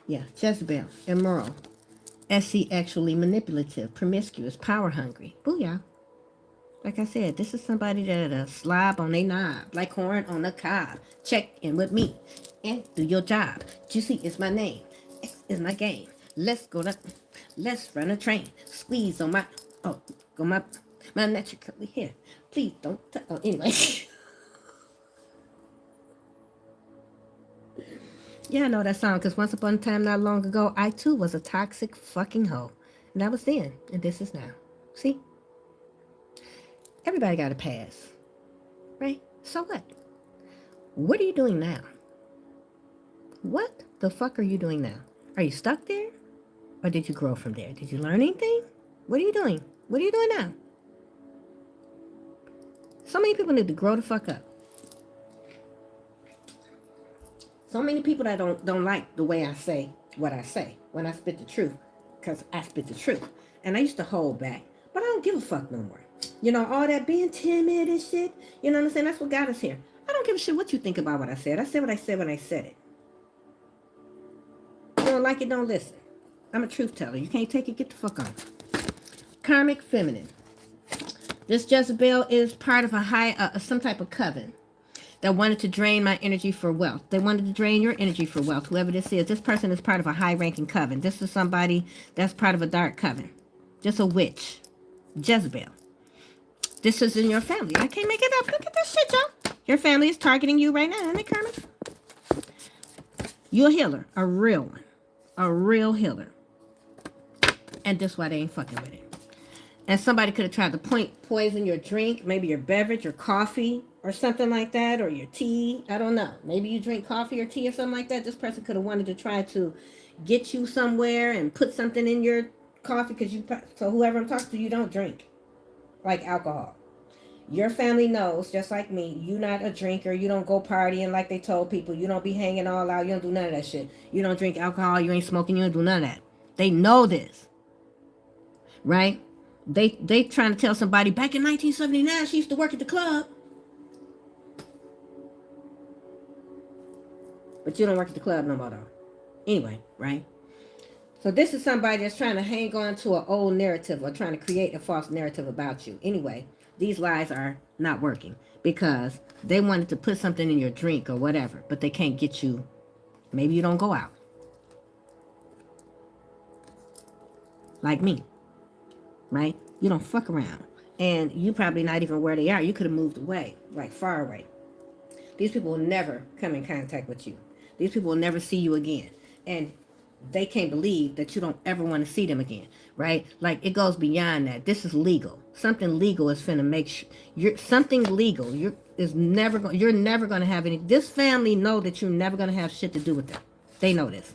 Yeah, Jezebel, immoral, sexually manipulative, promiscuous, power hungry. Booyah. Like I said, this is somebody that'll slob on their knob, like corn on a cob. Check in with me and do your job. Juicy is my name. X is my game. Let's run a train. Squeeze on my, my natural curly hair. Please don't, anyway. Yeah, I know that song, because once upon a time not long ago, I too was a toxic fucking hoe. And that was then, and this is now. See? Everybody got a pass. Right? So what? What are you doing now? What the fuck are you doing now? Are you stuck there? Or did you grow from there? Did you learn anything? What are you doing? What are you doing now? So many people need to grow the fuck up. So many people that don't like the way I say what I say when I spit the truth. Because I spit the truth. And I used to hold back. But I don't give a fuck no more. You know, all that being timid and shit. You know what I'm saying? That's what got us here. I don't give a shit what you think about what I said. I said what I said when I said it. You don't like it, don't listen. I'm a truth teller. You can't take it, get the fuck on. Karmic feminine. This Jezebel is part of some type of coven that wanted to drain my energy for wealth. They wanted to drain your energy for wealth, whoever this is. This person is part of a high-ranking coven. This is somebody that's part of a dark coven. Just a witch. Jezebel. This is in your family. I can't make it up. Look at this shit, y'all. Your family is targeting you right now, isn't it, Carmen? You're a healer. A real one. A real healer. And that's why they ain't fucking with it. And somebody could have tried to poison your drink, maybe your beverage or coffee or something like that, or your tea. I don't know. Maybe you drink coffee or tea or something like that. This person could have wanted to try to get you somewhere and put something in your coffee so whoever I'm talking to, you don't drink like alcohol. Your family knows, just like me, you're not a drinker. You don't go partying like they told people. You don't be hanging all out. You don't do none of that shit. You don't drink alcohol. You ain't smoking. You don't do none of that. They know this. Right? They trying to tell somebody back in 1979 she used to work at the club. But you don't work at the club no more though. Anyway, right? So this is somebody that's trying to hang on to an old narrative or trying to create a false narrative about you. Anyway, these lies are not working because they wanted to put something in your drink or whatever, but they can't get you. Maybe you don't go out. Like me. Right? You don't fuck around. And you probably not even where they are. You could have moved away, like far away. These people will never come in contact with you. These people will never see you again. And they can't believe that you don't ever want to see them again, right? Like it goes beyond that. This is legal. Something legal is finna make sure you're never going to have any. This family know that you're never going to have shit to do with them. They know this.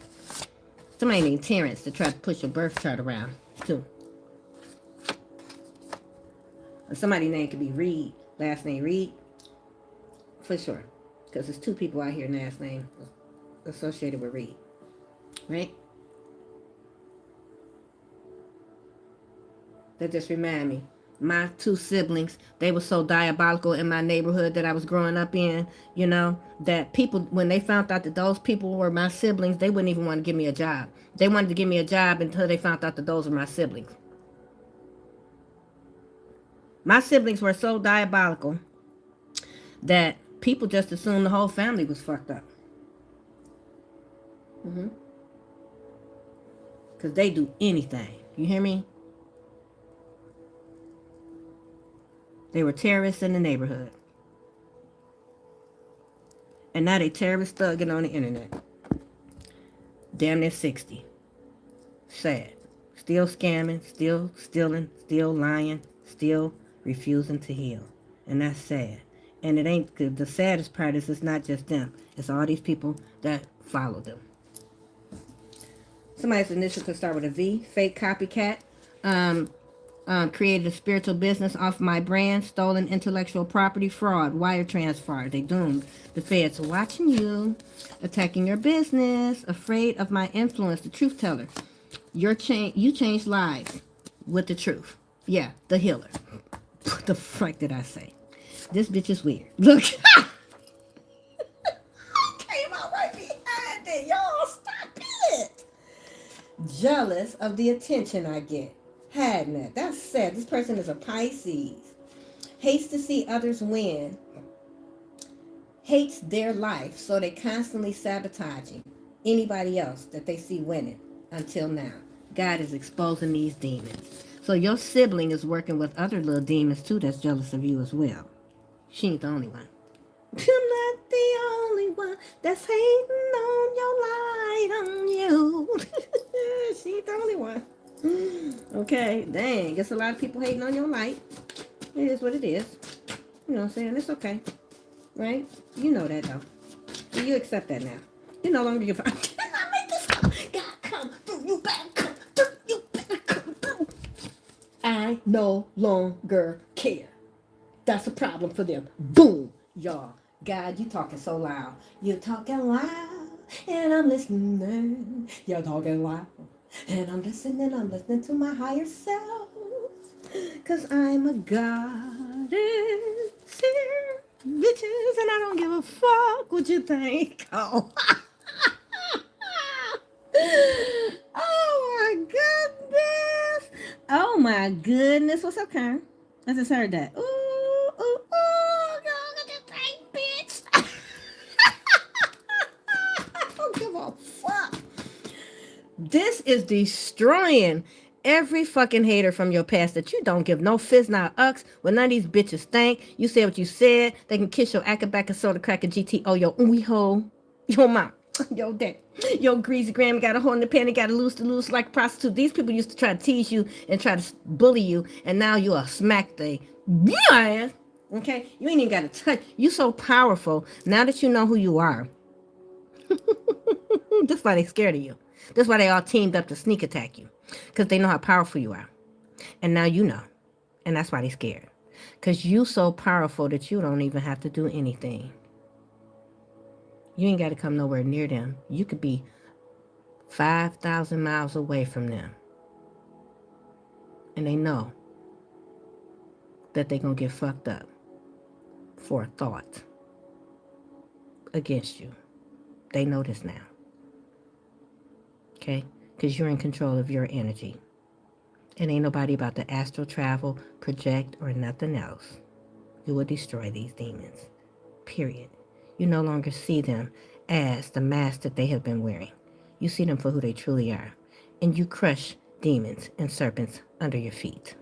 Somebody named Terrence to try to push your birth chart around too. Somebody's name could be Reed, last name Reed, for sure. Because there's two people out here, last name associated with Reed, right? That just remind me, my two siblings, they were so diabolical in my neighborhood that I was growing up in, you know, that people, when they found out that those people were my siblings, they wouldn't even want to give me a job. They wanted to give me a job until they found out that those were my siblings. My siblings were so diabolical that people just assumed the whole family was fucked up. Because they do anything. You hear me? They were terrorists in the neighborhood. And now they terrorist thugging on the internet. Damn near 60. Sad. Still scamming, still stealing, still lying, still refusing to heal. And that's sad. And it ain't, the saddest part is it's not just them. It's all these people that follow them. Somebody's initial could start with a V. Fake copycat. Created a spiritual business off my brand. Stolen intellectual property. Fraud. Wire transfer. They doomed. The feds watching you. Attacking your business. Afraid of my influence. The truth teller. You changed lives with the truth. Yeah, the healer. What the fuck did I say? This bitch is weird. Look. Came out right behind it. Y'all, stop it. Jealous of the attention I get. Had that. That's sad. This person is a Pisces. Hates to see others win. Hates their life, so they constantly sabotaging anybody else that they see winning until now. God is exposing these demons. So your sibling is working with other little demons too that's jealous of you as well. She ain't the only one. I'm not the only one that's hating on your light on you. She ain't the only one. Okay, dang. Guess a lot of people hating on your light. It is what it is. You know what I'm saying? It's okay. Right? You know that though. You accept that now. You no longer give a fuck. Cannot make this come. God come through. You better come through. You better come through. I no longer care. That's a problem for them. Boom. Y'all. God, you talking so loud. You talking loud. And I'm listening. You're talking loud. And I'm listening to my higher self. Cause I'm a goddess here, bitches, and I don't give a fuck what you think. Oh. Oh my goodness. Oh my goodness. What's up, Karen? I just heard that. Ooh, ooh, ooh, girl, look at this thing, bitch. I don't give a fuck. This is destroying every fucking hater from your past that you don't give no fizz, not ucks. When none of these bitches think, you said what you said. They can kiss your accabaca soda cracker GTO, your ooey hole, your mom, your dad, your greasy grandma got a hole in the panty, got a loose like a prostitute. These people used to try to tease you and try to bully you, and now you are smack they ass. Okay, you ain't even got to touch. You so powerful now that you know who you are. That's why they scared of you. That's why they all teamed up to sneak attack you. Because they know how powerful you are. And now you know. And that's why they're scared. Because you so powerful that you don't even have to do anything. You ain't got to come nowhere near them. You could be 5,000 miles away from them. And they know that they're going to get fucked up for a thought against you. They know this now. Okay? Because you're in control of your energy. And ain't nobody about to astral travel, project, or nothing else. You will destroy these demons. Period. You no longer see them as the mask that they have been wearing. You see them for who they truly are. And you crush demons and serpents under your feet.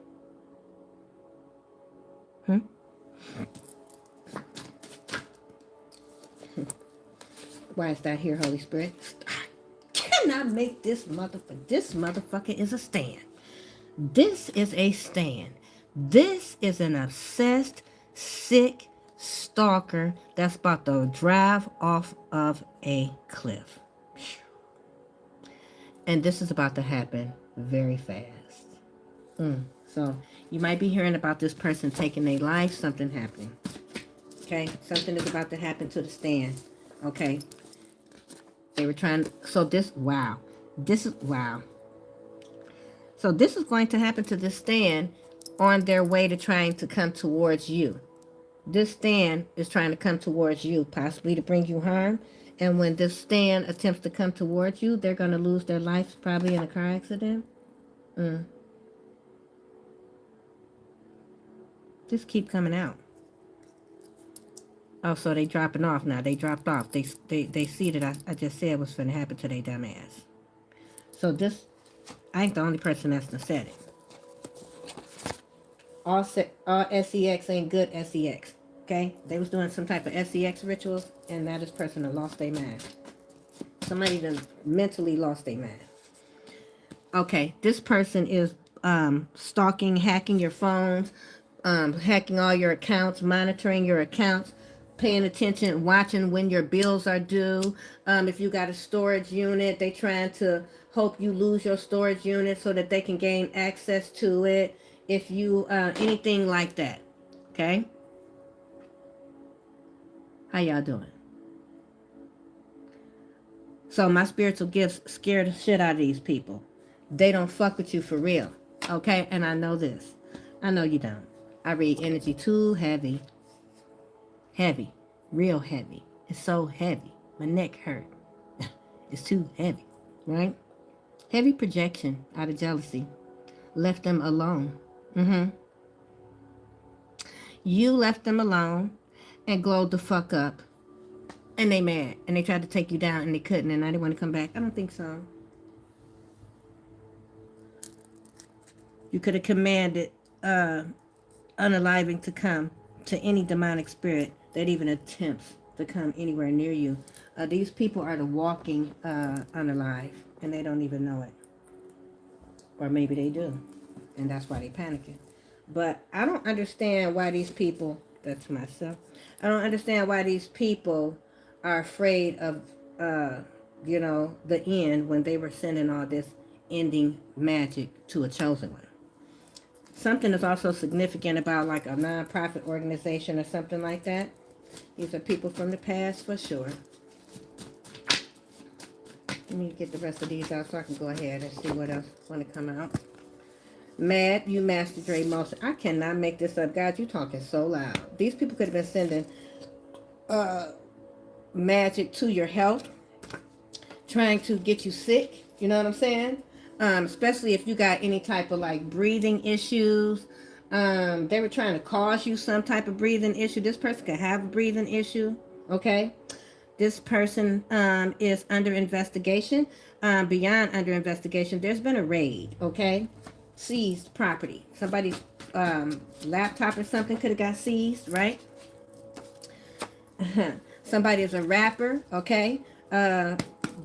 Why is that here, Holy Spirit? Cannot make this motherfucker. This motherfucker is a stand. This is a stand. This is an obsessed, sick stalker that's about to drive off of a cliff. And this is about to happen very fast. So you might be hearing about this person taking their life, something happening. Okay? Something is about to happen to the stand. Okay? They were trying, so this, wow. This is, wow. So this is going to happen to this stand on their way to trying to come towards you. This stand is trying to come towards you, possibly to bring you harm. And when this stand attempts to come towards you, they're going to lose their lives probably in a car accident. Just keep coming out. Oh, so they dropping off now. They dropped off. They see that I just said what's going to happen to their dumb ass. So this, I ain't the only person that's done said it. All SEX ain't good SEX. Okay? They was doing some type of SEX rituals, and now this person done lost their mind. Somebody done mentally lost their mind. Okay, this person is stalking, hacking your phones, hacking all your accounts, monitoring your accounts, paying attention, watching when your bills are due. If you got a storage unit, they trying to hope you lose your storage unit so that they can gain access to it. If you, anything like that. Okay? How y'all doing? So my spiritual gifts scare the shit out of these people. They don't fuck with you for real. Okay? And I know this. I know you don't. I read energy too heavy. Heavy. Real heavy. It's so heavy. My neck hurt. It's too heavy. Right? Heavy projection out of jealousy. Left them alone. You left them alone and glowed the fuck up. And they mad. And they tried to take you down and they couldn't. And now they want to come back. I don't think so. You could have commanded unaliving to come to any demonic spirit that even attempts to come anywhere near you. These people are the walking unalive, and they don't even know it. Or maybe they do, and that's why they panicking. But I don't understand why these people, that's myself, I don't understand why these people are afraid of, the end when they were sending all this ending magic to a chosen one. Something is also significant about like a non-profit organization or something like that. These are people from the past for sure. Let me get the rest of these out so I can go ahead and see what else want to come out. Mad, you master Dre motion. I cannot make this up. God, you talking so loud. These people could have been sending magic to your health, trying to get you sick. You know what I'm saying? Especially if you got any type of like breathing issues. They were trying to cause you some type of breathing issue. This person could have a breathing issue. Okay. This person is under investigation. Beyond under investigation, there's been a raid. Okay. Seized property. Somebody's laptop or something could have got seized, right? Somebody is a rapper. Okay.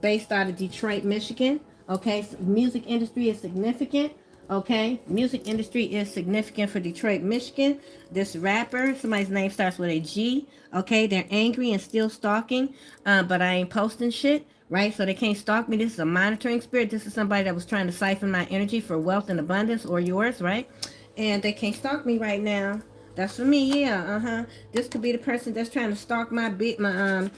Based out of Detroit, Michigan. Okay, so music industry is significant. Okay, music industry is significant for Detroit, Michigan. This rapper, somebody's name starts with a G. Okay, they're angry and still stalking, but I ain't posting shit, right? So they can't stalk me. This is a monitoring spirit. This is somebody that was trying to siphon my energy for wealth and abundance, or yours, right? And they can't stalk me right now. That's for me, yeah. This could be the person that's trying to stalk my bills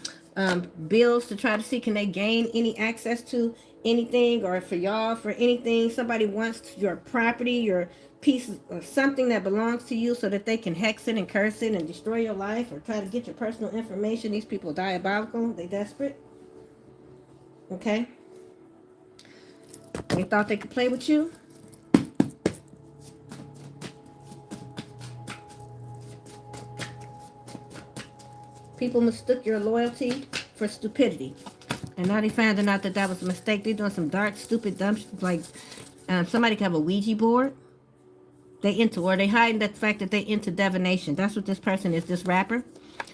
to try to see can they gain any access to anything, or for y'all for anything. Somebody wants your property, your piece of something that belongs to you so that they can hex it and curse it and destroy your life or try to get your personal information. These people are diabolical. They desperate. Okay. They thought they could play with you. People mistook your loyalty for stupidity. And now they finding out that that was a mistake. They're doing some dark, stupid, dumb shit. Like somebody could have a Ouija board. Or they hiding the fact that they into divination. That's what this person is, this rapper.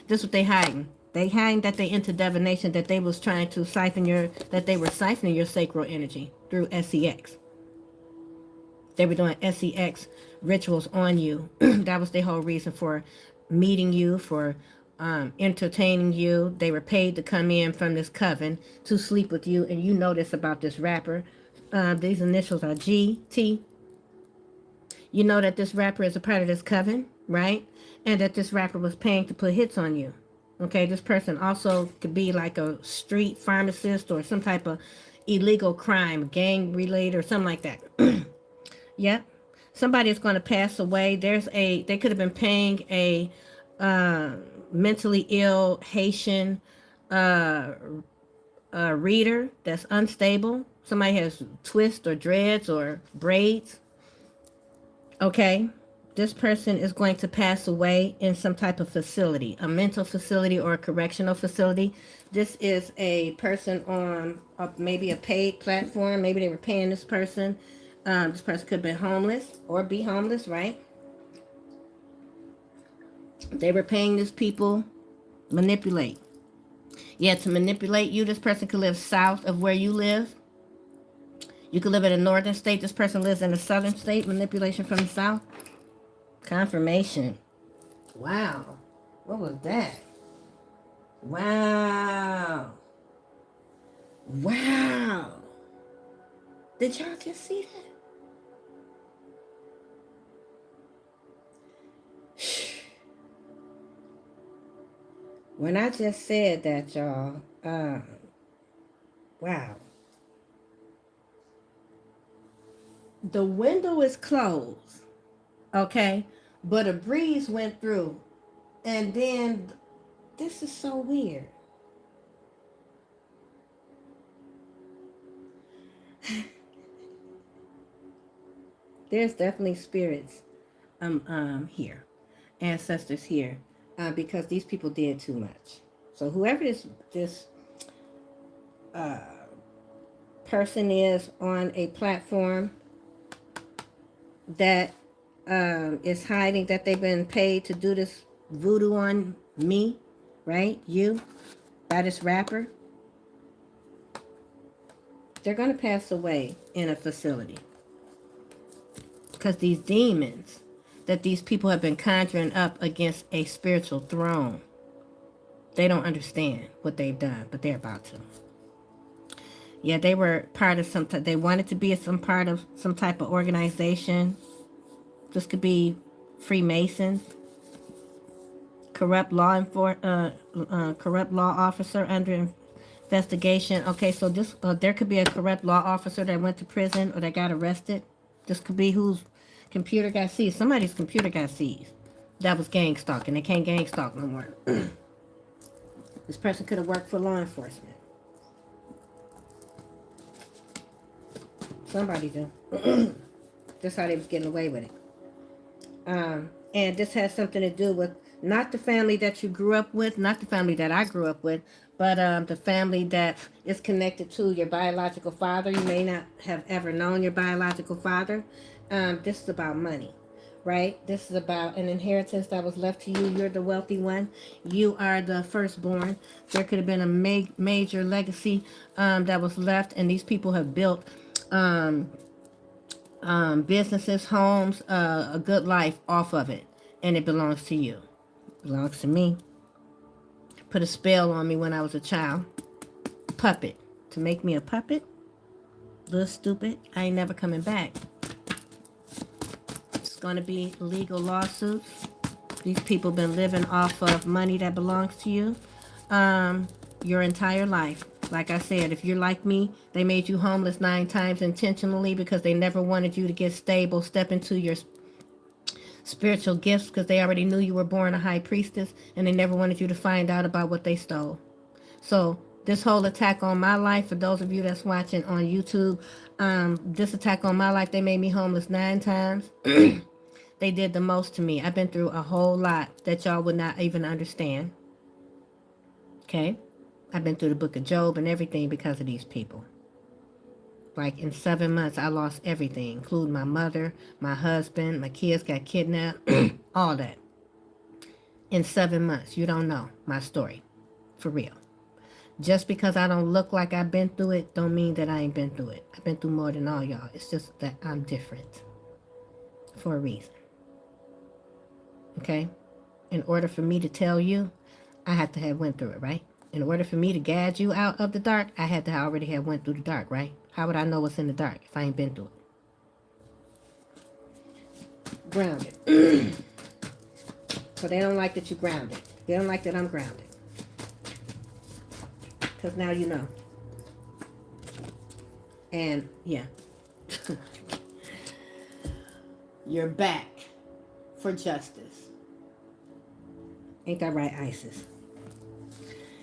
This is what they hiding. They hiding that they into divination, that they was trying to that they were siphoning your sacral energy through SEX. They were doing SEX rituals on you. That was their whole reason for meeting you, for entertaining you. They were paid to come in from this coven to sleep with you. And you know this about this rapper. These initials are GT. You know that this rapper is a part of this coven, right? And that this rapper was paying to put hits on you. Okay, this person also could be like a street pharmacist or some type of illegal crime, gang related or something like that. Yep. Somebody is going to pass away. They could have been paying a mentally ill Haitian reader that's unstable. Somebody has twists or dreads or braids. Okay. This person is going to pass away in some type of facility, a mental facility or a correctional facility. This is a person on maybe a paid platform. Maybe they were paying this person. This person could be homeless or be homeless, right? They were paying these people manipulate. Yeah, to manipulate you. This person could live south of where you live. You could live in a northern state. This person lives in a southern state. Manipulation from the south. Confirmation. Wow. What was that? Wow. Wow. Did y'all just see that? When I just said that, y'all, wow. The window is closed, okay? But a breeze went through. And then, this is so weird. There's definitely spirits here, ancestors here, because these people did too much. So whoever this person is on a platform that is hiding that they've been paid to do this voodoo on me, right? You, by this rapper, they're going to pass away in a facility. Because these demons that these people have been conjuring up against a spiritual throne, they don't understand what they've done, but they're about to. Yeah, they were part of they wanted to be some part of some type of organization. This could be Freemasons, corrupt law officer under investigation. Okay, so this there could be a corrupt law officer that went to prison or that got arrested. This could be whose computer got seized. Somebody's computer got seized. That was gang stalking. They can't gang stalk no more. This person could have worked for law enforcement. Somebody do. That's how they was getting away with it. And this has something to do with not the family that you grew up with, not the family that I grew up with, but the family that is connected to your biological father. You may not have ever known your biological father. This is about money, right? This is about an inheritance that was left to you. You're the wealthy one. You are the firstborn. There could have been a major legacy that was left, and these people have built businesses, homes, a good life off of it, and it belongs to you. It belongs to me. Put a spell on me when I was a child. Puppet. To make me a puppet? Little stupid. I ain't never coming back. It's going to be legal lawsuits. These people been living off of money that belongs to you your entire life. Like I said, if you're like me, they made you homeless 9 times intentionally because they never wanted you to get stable, step into your spiritual gifts, because they already knew you were born a high priestess, and they never wanted you to find out about what they stole. So this whole attack on my life, for those of you that's watching on YouTube, this attack on my life, they made me homeless 9 times. They did the most to me. I've been through a whole lot that y'all would not even understand. Okay? I've been through the book of Job and everything because of these people. Like in 7 months, I lost everything, including my mother, my husband, my kids got kidnapped, all that. In 7 months, you don't know my story, for real. Just because I don't look like I've been through it, don't mean that I ain't been through it. I've been through more than all y'all. It's just that I'm different, for a reason. Okay? In order for me to tell you, I had to have went through it, right? In order for me to guide you out of the dark, I had to already have went through the dark, right? How would I know what's in the dark if I ain't been through it? Grounded. So they don't like that you're grounded. They don't like that I'm grounded. Because now you know. And, yeah. You're back for justice. Ain't that right, Isis?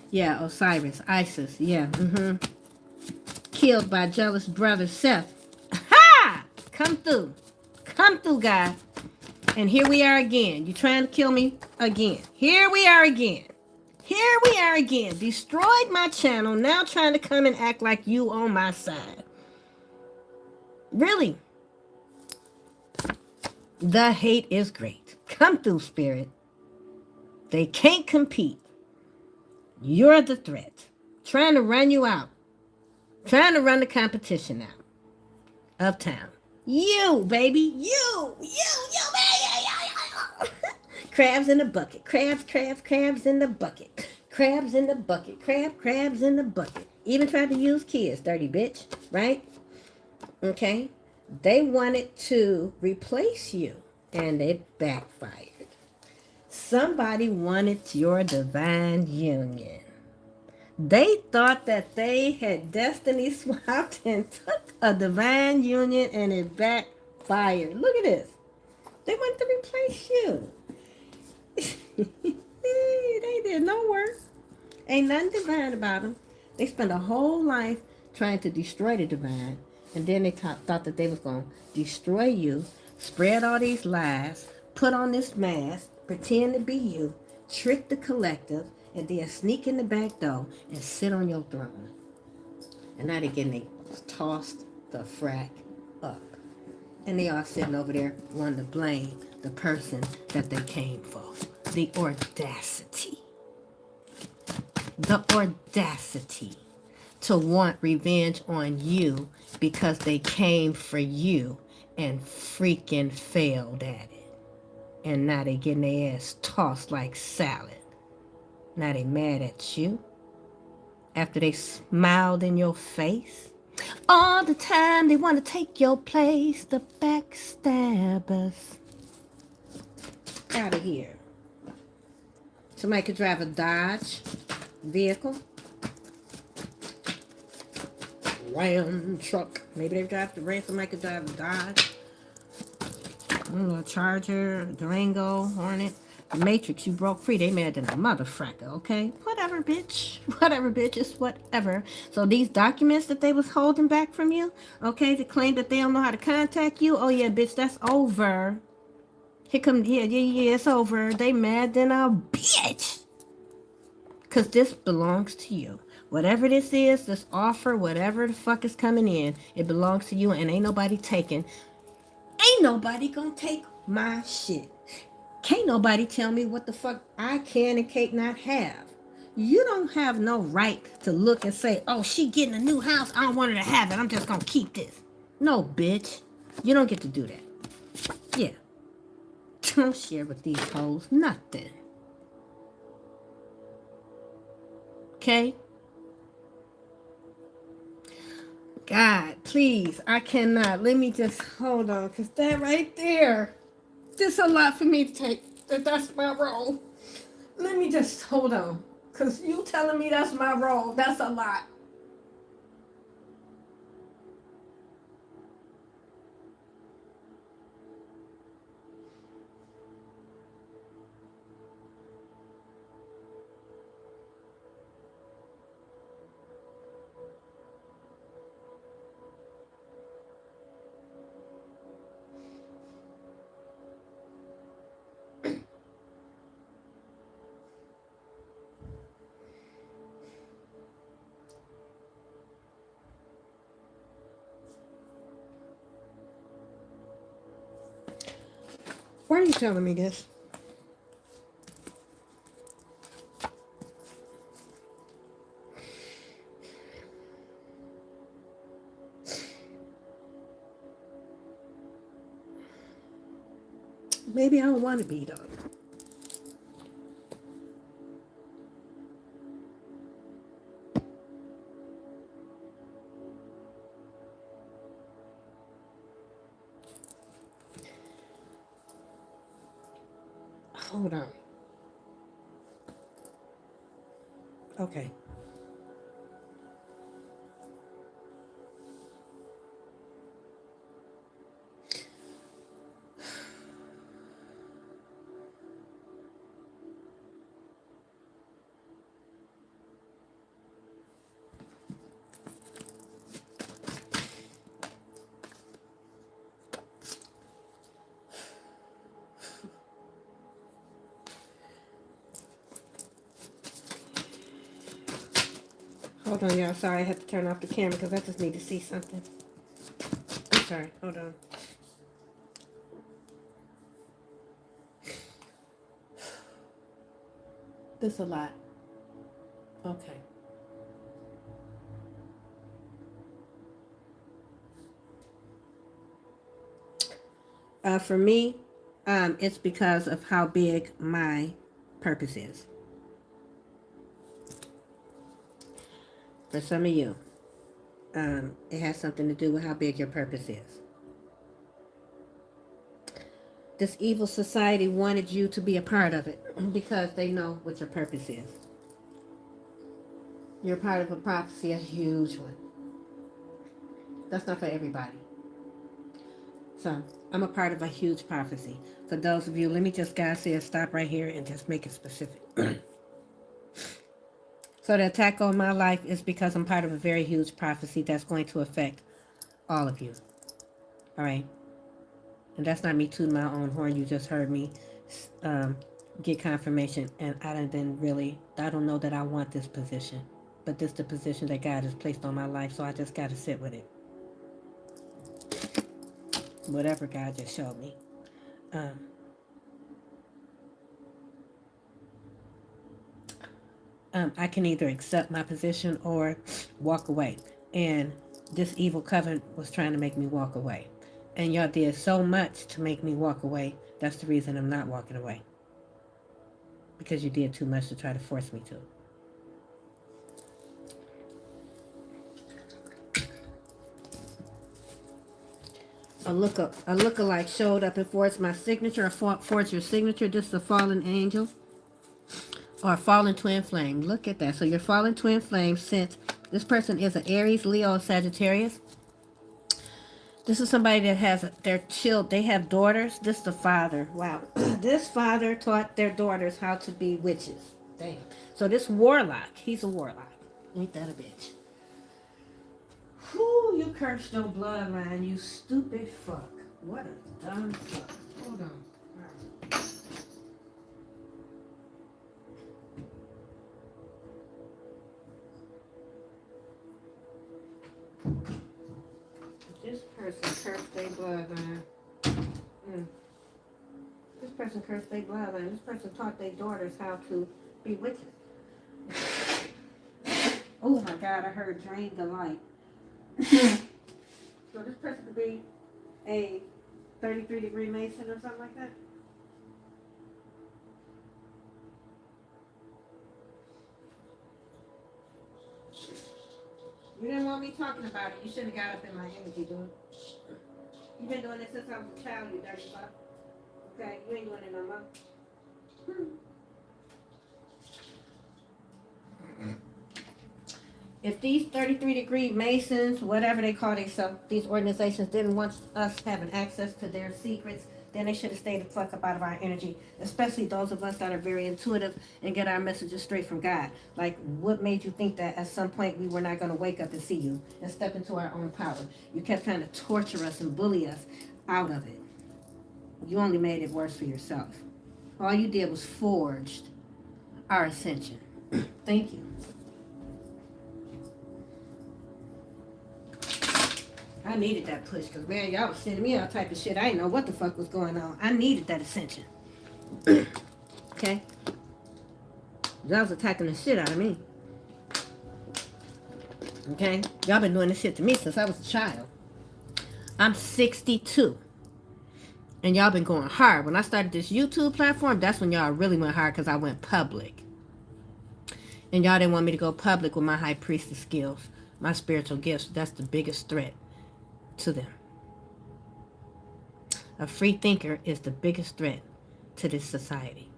Yeah, Osiris, Isis, yeah, Killed by jealous brother Seth. Ha! Come through, God. And here we are again. You trying to kill me again. Here we are again. Destroyed my channel, now trying to come and act like you on my side. Really? The hate is great. Come through, spirit. They can't compete. You're the threat. Trying to run you out. Trying to run the competition out. Uptown. You, baby. You, baby. Crabs in the bucket. Crabs in the bucket. Crabs in the bucket. Crabs in the bucket. Even tried to use kids, dirty bitch. Right? Okay? They wanted to replace you, and it backfired. Somebody wanted your divine union. They thought that they had destiny swapped and took a divine union, and it backfired. Look at this. They wanted to replace you. They did no work. Ain't nothing divine about them. They spent a whole life trying to destroy the divine, and then they thought that they was going to destroy you, spread all these lies, put on this mask, pretend to be you, trick the collective, and then sneak in the back door and sit on your throne. And now they tossed the frack up. And they all sitting over there wanting to blame the person that they came for. The audacity. The audacity to want revenge on you because they came for you and freaking failed at it. And now they getting their ass tossed like salad. Now they mad at you after they smiled in your face. All the time they want to take your place. The backstabbers. Out of here. Somebody could drive a Dodge vehicle. Ram truck. Maybe they drive the Ram. Somebody could drive a Dodge. A Charger, Durango, Hornet. The Matrix, you broke free. They mad than a motherfucker, okay? Whatever, bitch. Whatever, bitch. It's whatever. So these documents that they was holding back from you, okay, to claim that they don't know how to contact you, oh yeah, bitch, that's over. Here come, yeah, it's over. They mad than a bitch. Because this belongs to you. Whatever this is, this offer, whatever the fuck is coming in, it belongs to you, and ain't nobody taking. Ain't nobody gonna take my shit. Can't nobody tell me what the fuck I can and can't not have. You don't have no right to look and say, oh, she getting a new house. I don't want her to have it. I'm just gonna keep this. No, bitch. You don't get to do that. Yeah. Don't share with these hoes nothing. Okay? God, please, I cannot. Let me just hold on, because that right there, just a lot for me to take. That's my role. Let me just hold on, because you telling me that's my role, that's a lot. Why are you telling me this? Maybe I don't want to be, though. Hold on. Okay. Hold on, y'all. Sorry, I had to turn off the camera because I just need to see something. I'm sorry. Hold on. This a lot. Okay. For me, it's because of how big my purpose is. For some of you, it has something to do with how big your purpose is. This evil society wanted you to be a part of it because they know what your purpose is. You're part of a prophecy, a huge one. That's not for everybody. So, I'm a part of a huge prophecy. For those of you, let me just, God says, stop right here and just make it specific. So, the attack on my life is because I'm part of a very huge prophecy that's going to affect all of you. All right? And that's not me tooting my own horn. You just heard me get confirmation. And I don't know that I want this position. But this is the position that God has placed on my life. So I just got to sit with it. Whatever God just showed me. I can either accept my position or walk away. And this evil covenant was trying to make me walk away. And y'all did so much to make me walk away. That's the reason I'm not walking away. Because you did too much to try to force me to. A lookalike showed up and forged my signature or forged your signature. This is a fallen angel or a fallen twin flame. Look at that. So your fallen twin flame sent, this person is an Aries, Leo, Sagittarius. This is somebody that has their they have daughters. This is the father. Wow. This father taught their daughters how to be witches. Damn. So this warlock, he's a warlock. Ain't that a bitch? Whew, you cursed your bloodline, you stupid fuck. What a dumb fuck. Hold on. This person cursed their bloodline. This person cursed their bloodline. This person taught their daughters how to be witches. Oh my God, I heard drain the light. So this person could be a 33-degree Mason or something like that. You didn't want me talking about it. You shouldn't have got up in my energy, dude. You've been doing this since I was a child, you dirty fuck. Okay, you ain't doing it no more. If these 33-degree Masons, whatever they call themselves, these organizations didn't want us having access to their secrets, then they should have stayed the fuck up out of our energy, especially those of us that are very intuitive and get our messages straight from God. Like, what made you think that at some point we were not going to wake up and see you and step into our own power? You kept trying to torture us and bully us out of it. You only made it worse for yourself. All you did was forged our ascension. Thank you. I needed that push because, man, y'all was sending me all type of shit. I didn't know what the fuck was going on. I needed that ascension. Okay? Y'all was attacking the shit out of me. Okay? Y'all been doing this shit to me since I was a child. I'm 62. And y'all been going hard. When I started this YouTube platform, that's when y'all really went hard because I went public. And y'all didn't want me to go public with my high priestess skills, my spiritual gifts. That's the biggest threat to them. A free thinker is the biggest threat to this society.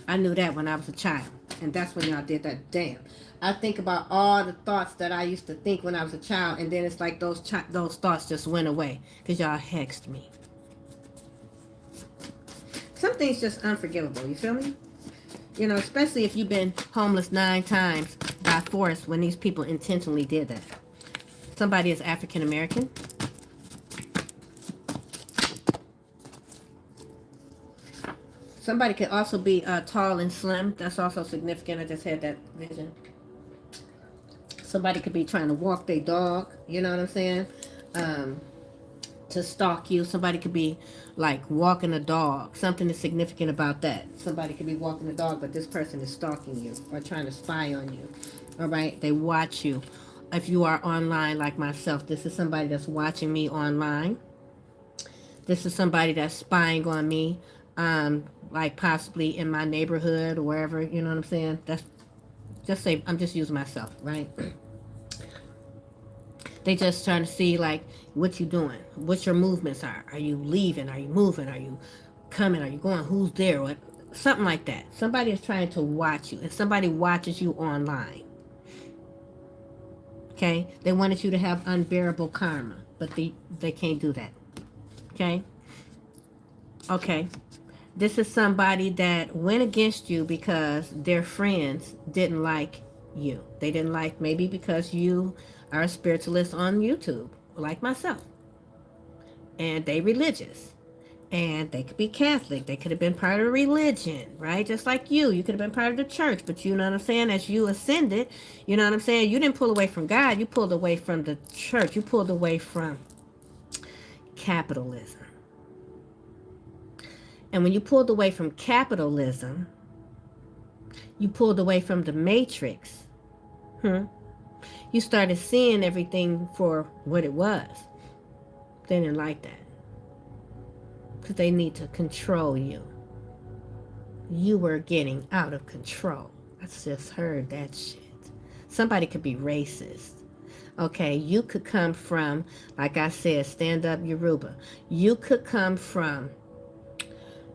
I knew that when I was a child. And that's when y'all did that. Damn. I think about all the thoughts that I used to think when I was a child, and then it's like those thoughts just went away because y'all hexed me. Some things just unforgivable, you feel me? You know, especially if you've been homeless 9 times by force when these people intentionally did that. Somebody is African American. Somebody could also be tall and slim. That's also significant. I just had that vision. Somebody could be trying to walk their dog. You know what I'm saying? To stalk you. Somebody could be like walking a dog. Something is significant about that. Somebody could be walking a dog, but this person is stalking you or trying to spy on you. All right? They watch you. if you are online like myself, this is somebody that's watching me online. This is somebody that's spying on me, like possibly in my neighborhood or wherever, you know what I'm saying? That's just say, I'm just using myself, right? They just trying to see like what you doing, what your movements are. Are you leaving? Are you moving? Are you coming? Are you going? Who's there? What? Something like that. Somebody is trying to watch you, and somebody watches you online. Okay, they wanted you to have unbearable karma, but they can't do that. Okay, okay. This is somebody that went against you because their friends didn't like you. They didn't like, maybe because you are a spiritualist on YouTube, like myself, and they religious. And they could be Catholic. They could have been part of religion, right? Just like you. You could have been part of the church. But you know what I'm saying? As you ascended, you know what I'm saying? You didn't pull away from God. You pulled away from the church. You pulled away from capitalism. And when you pulled away from capitalism, you pulled away from the matrix. You started seeing everything for what it was. They didn't like that. Because they need to control you. You were getting out of control. I just heard that shit. Somebody could be racist. Okay, you could come from, like I said, stand up Yoruba. You could come from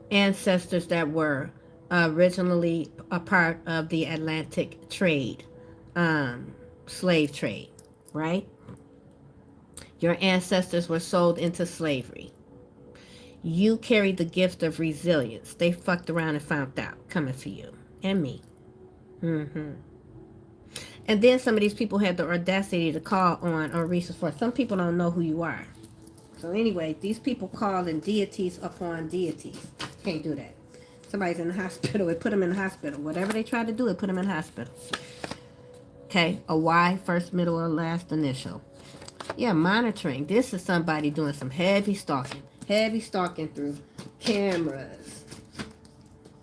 ancestors that were originally a part of the Atlantic trade, slave trade, right? Your ancestors were sold into slavery. You carried the gift of resilience. They fucked around and found out, coming for you and me. And then some of these people had the audacity to call on or research for. Some people don't know who you are. So anyway, these people calling deities upon deities. Can't do that. Somebody's in the hospital, it put them in the hospital. Whatever they try to do, it put them in the hospital. Okay, a Y, first, middle, or last initial. Yeah, monitoring. This is somebody doing some heavy stalking. Heavy stalking through cameras.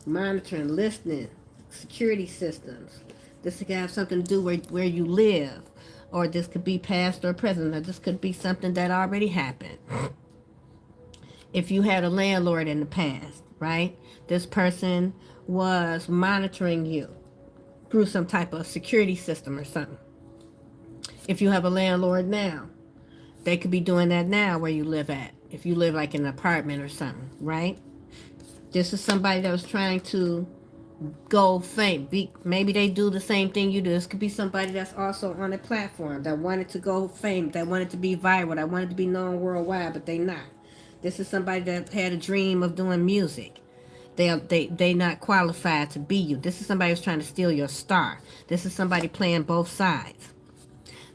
Monitoring, listening, security systems. This could have something to do where you live. Or this could be past or present. Or this could be something that already happened. If you had a landlord in the past, right? This person was monitoring you through some type of security system or something. If you have a landlord now, they could be doing that now where you live at. If you live like in an apartment or something, right? This is somebody that was trying to go fame. Maybe they do the same thing you do. This could be somebody that's also on a platform that wanted to go fame, that wanted to be viral, that wanted to be known worldwide, but they not. This is somebody that had a dream of doing music. They not qualified to be you. This is somebody who's trying to steal your star. This is somebody playing both sides.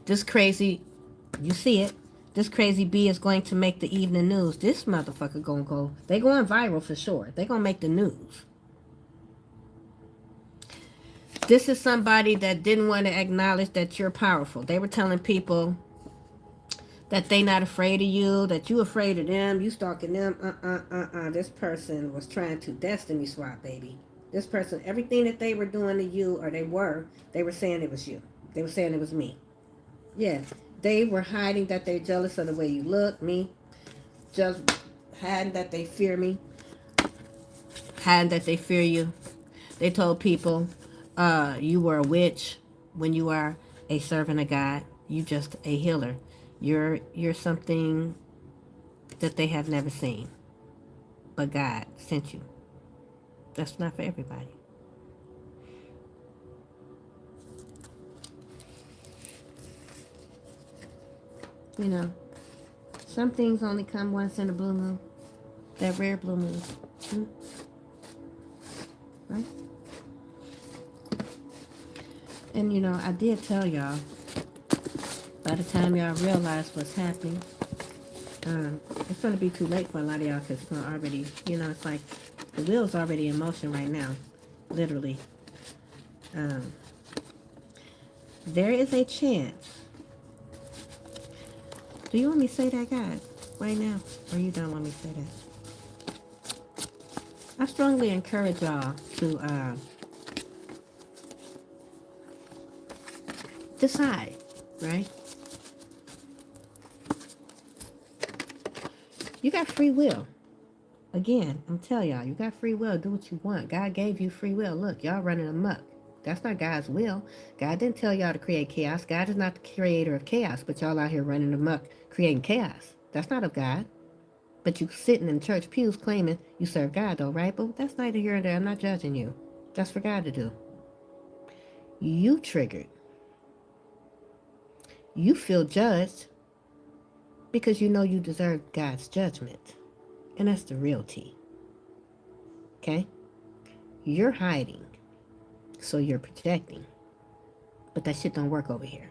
This crazy, you see it. This crazy bee is going to make the evening news. This motherfucker gonna go. They going viral for sure. They gonna make the news. This is somebody that didn't want to acknowledge that you're powerful. They were telling people that they not afraid of you, that you afraid of them, you stalking them. This person was trying to destiny swap, baby. This person, everything that they were doing to you, or they were saying it was you. They were saying it was me. Yeah, they were hiding that they're jealous of the way you look, me. Just hiding that they fear me. Hiding that they fear you. They told people you were a witch when you are a servant of God. You just a healer. You're something that they have never seen. But God sent you. That's not for everybody. You know, some things only come once in a blue moon. That rare blue moon. Right? And you know, I did tell y'all, by the time y'all realize what's happening, it's going to be too late for a lot of y'all because it's already, you know, it's like the wheel's already in motion right now, literally. There is a chance. Do you want me to say that, guys, right now? Or you don't want me to say that? I strongly encourage y'all to decide. right? You got free will. Again, I'm telling y'all, you got free will. Do what you want. God gave you free will. Look, y'all running amok. That's not God's will. God didn't tell y'all to create chaos. God is not the creator of chaos, but y'all out here running amok, creating chaos. That's not of God. But you sitting in church pews claiming you serve God, though, right? But that's neither here nor there. I'm not judging you. That's for God to do. You triggered. You feel judged because you know you deserve God's judgment. And that's the real tea. Okay? You're hiding, so you're projecting. But that shit don't work over here.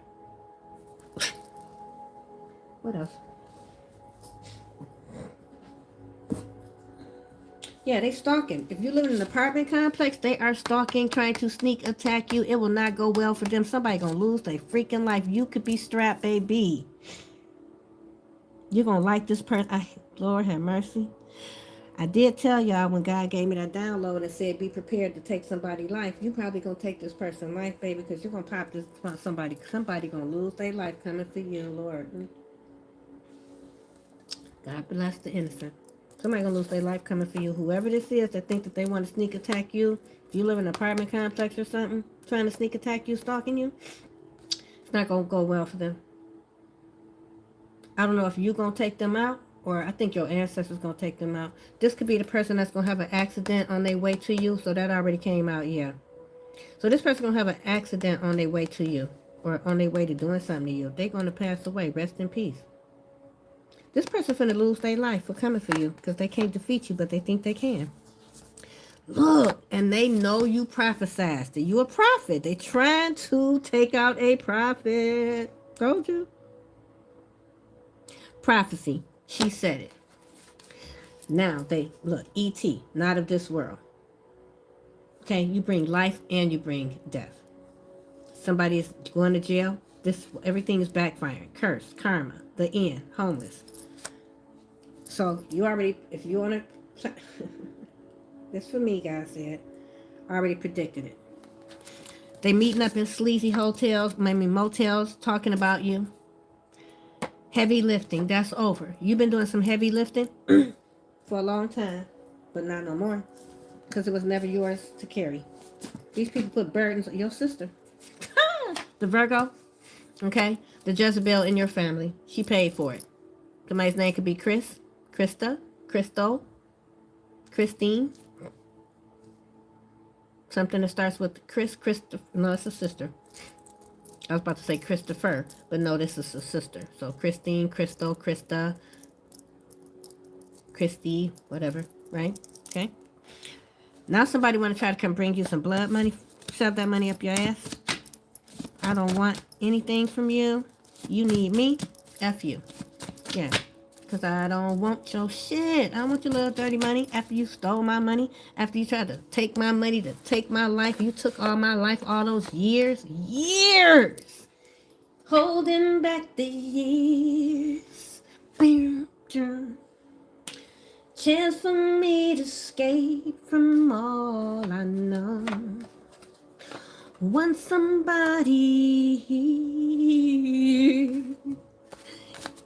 What else? Yeah, they stalking. If you live in an apartment complex, they are stalking, trying to sneak attack you. It will not go well for them. Somebody gonna lose their freaking life. You could be strapped, baby. You're gonna like this person. Lord have mercy. I did tell y'all when God gave me that download and said be prepared to take somebody's life. You probably gonna take this person's life, baby, because you're gonna pop this somebody. Somebody gonna lose their life coming for you, Lord. God bless the innocent. Somebody gonna lose their life coming for you. Whoever this is that think that they want to sneak attack you, if you live in an apartment complex or something, trying to sneak attack you, stalking you, it's not gonna go well for them. I don't know if you're gonna take them out, or I think your ancestors gonna take them out. This could be the person that's gonna have an accident on their way to you. So that already came out, yeah. So this person gonna have an accident on their way to you, or on their way to doing something to you. They're gonna pass away. Rest in peace. This person finna lose their life for coming for you because they can't defeat you, but they think they can. Look, and they know you prophesied that you a prophet. They trying to take out a prophet. Told you. Prophecy. She said it. Now they look, E.T., not of this world. Okay, you bring life and you bring death. Somebody is going to jail. Everything is backfiring. Curse, karma, the end, homeless. So you already, if you want to, this for me, God said, already predicted it. They meeting up in sleazy hotels, maybe motels, talking about you. Heavy lifting, that's over. You've been doing some heavy lifting for a long time, but not no more, because it was never yours to carry. These people put burdens on your sister. The Virgo, okay? The Jezebel in your family. She paid for it. Somebody's name could be Chris, Krista, Christo, Christine. Something that starts with Christopher. No, it's a sister. I was about to say Christopher, but no, this is a sister. So Christine, Christo, Krista, Christy, whatever, right? Okay. Now somebody want to try to come bring you some blood money. Shove that money up your ass. I don't want anything from you. You need me. F you. Yeah. Because I don't want your shit. I don't want your little dirty money. After you stole my money. After you tried to take my money to take my life. You took all my life all those years. Years. Holding back the years. Chance for me to escape from all I know. Want somebody here.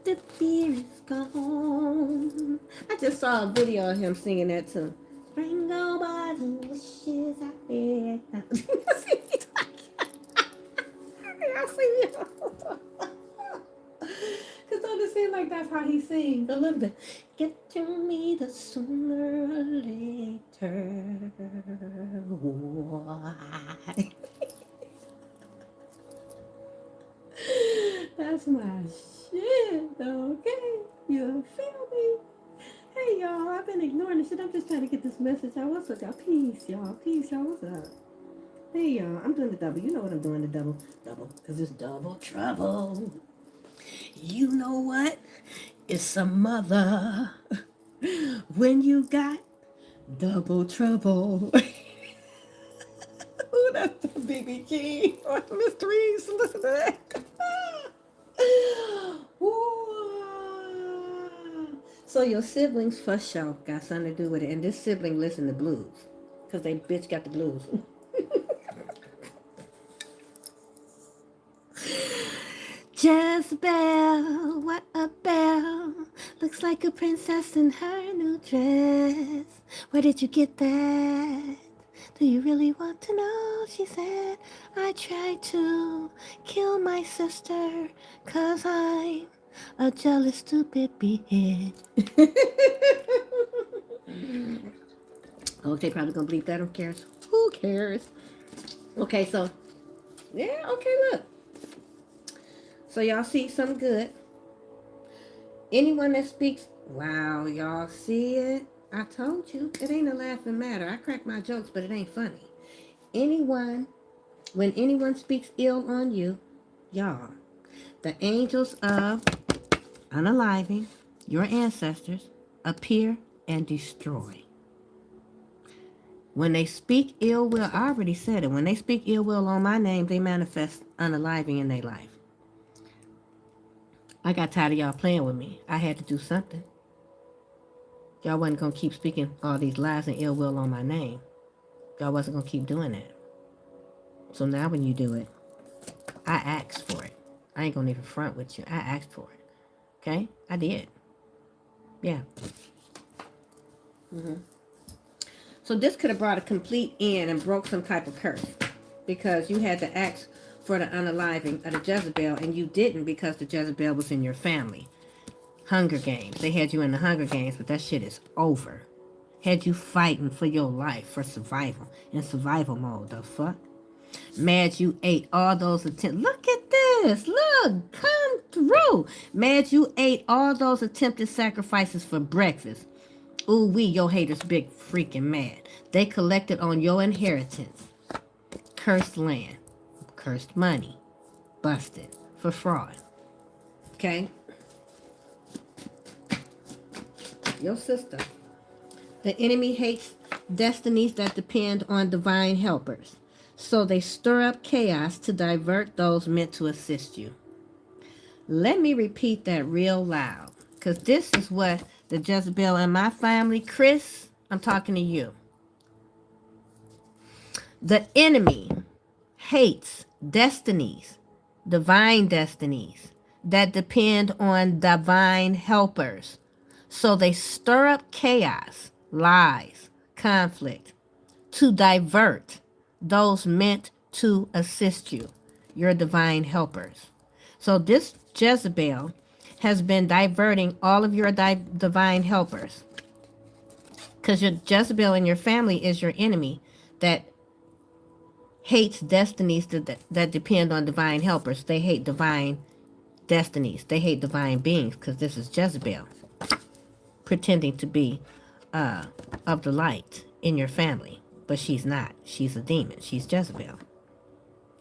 The fear is gone. I just saw a video of him singing that too. Bring over the wishes I had. I see you. Because don't it seem like that's how he sings a little bit. Get to me the sooner or later. Why? That's my shit, okay? You feel me? Hey, y'all, I've been ignoring this shit. I'm just trying to get this message out. What's up, y'all? Peace, y'all. Peace, y'all. What's up? Hey, y'all. I'm doing the double. You know what I'm doing, the double. Double. Because it's double trouble. You know what? It's a mother when you got double trouble. Ooh, that's the BB King. Mysteries. Listen to that. So your siblings for sure got something to do with it. And this sibling listen to blues. Because they bitch got the blues. Jezebel, what a belle. Looks like a princess in her new dress. Where did you get that? Do you really want to know? She said, I tried to kill my sister, 'cause I'm a jealous, stupid behead. Oh, they probably gonna bleep that. Who cares? Who cares? Okay, so, yeah, okay, look. So y'all see some good. Anyone that speaks, wow, y'all see it? I told you, it ain't a laughing matter. I crack my jokes, but it ain't funny. Anyone, when anyone speaks ill on you, y'all, the angels of unaliving, your ancestors, appear and destroy. When they speak ill will, I already said it, when they speak ill will on my name, they manifest unaliving in their life. I got tired of y'all playing with me. I had to do something. Y'all wasn't going to keep speaking all these lies and ill will on my name. Y'all wasn't going to keep doing that. So now when you do it, I asked for it. I ain't going to even front with you. I asked for it. Okay? I did. Yeah. So this could have brought a complete end and broke some type of curse. Because you had to ask for the unaliving of the Jezebel, and you didn't because the Jezebel was in your family. Hunger Games. They had you in the Hunger Games, but that shit is over. Had you fighting for your life, for survival, in survival mode. The fuck? Mad you ate all those attempts. Look at this. Look. Come through. Mad you ate all those attempted sacrifices for breakfast. Ooh wee, your haters big freaking mad. They collected on your inheritance. Cursed land. Cursed money. Busted. For fraud. Okay? Your sister. The enemy hates destinies that depend on divine helpers. So they stir up chaos to divert those meant to assist you. Let me repeat that real loud. Because this is what the Jezebel in my family, Chris, I'm talking to you. The enemy hates destinies, divine destinies, that depend on divine helpers. So they stir up chaos, lies, conflict, to divert those meant to assist you, your divine helpers. So this Jezebel has been diverting all of your divine helpers. Because your Jezebel in your family is your enemy that hates destinies that depend on divine helpers. They hate divine destinies. They hate divine beings because this is Jezebel pretending to be of the light in your family. But she's not. She's a demon. She's Jezebel.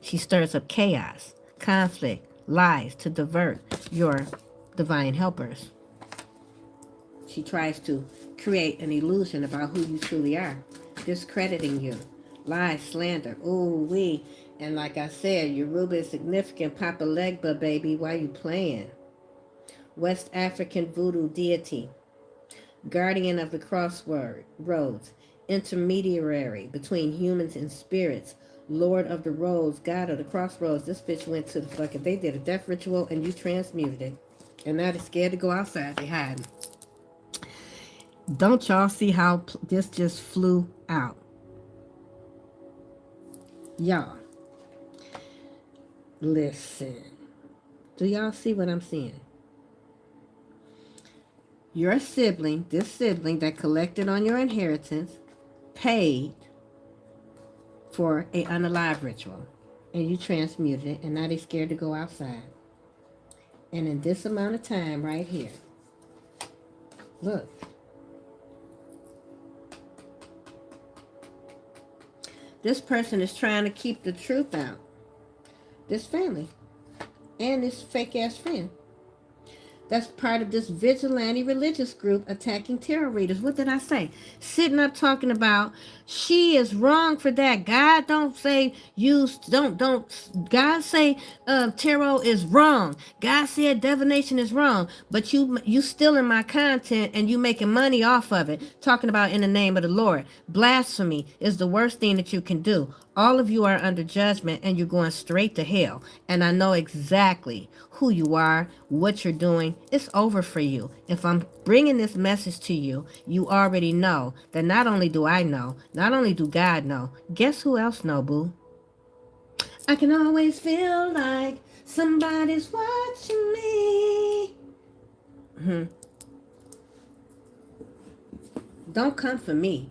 She stirs up chaos, conflict, lies to divert your divine helpers. She tries to create an illusion about who you truly are, discrediting you. Lies, slander, ooh wee. And like I said, Yoruba is significant. Papa Legba, baby, why you playing? West African voodoo deity, guardian of the crossroads, intermediary between humans and spirits, Lord of the roads, God of the crossroads. This bitch went to the fucking, they did a death ritual and you transmuted it. And now they're scared to go outside. They hiding. Don't y'all see how this just flew out? Y'all, listen. Do y'all see what I'm seeing? Your sibling, this sibling that collected on your inheritance, paid for a unalive ritual. And you transmuted it, and now they're scared to go outside. And in this amount of time right here, look. This person is trying to keep the truth out. This family and this fake-ass friend. That's part of this vigilante religious group attacking tarot readers. What did I say? Sitting up talking about she is wrong for that. God don't say God say tarot is wrong. God said divination is wrong. But you stealing my content and you making money off of it. Talking about in the name of the Lord. Blasphemy is the worst thing that you can do. All of you are under judgment and you're going straight to hell. And I know exactly who you are, what you're doing. It's over for you. If I'm bringing this message to you, you already know that not only do I know, not only do God know, guess who else know, boo? I can always feel like somebody's watching me. Don't come for me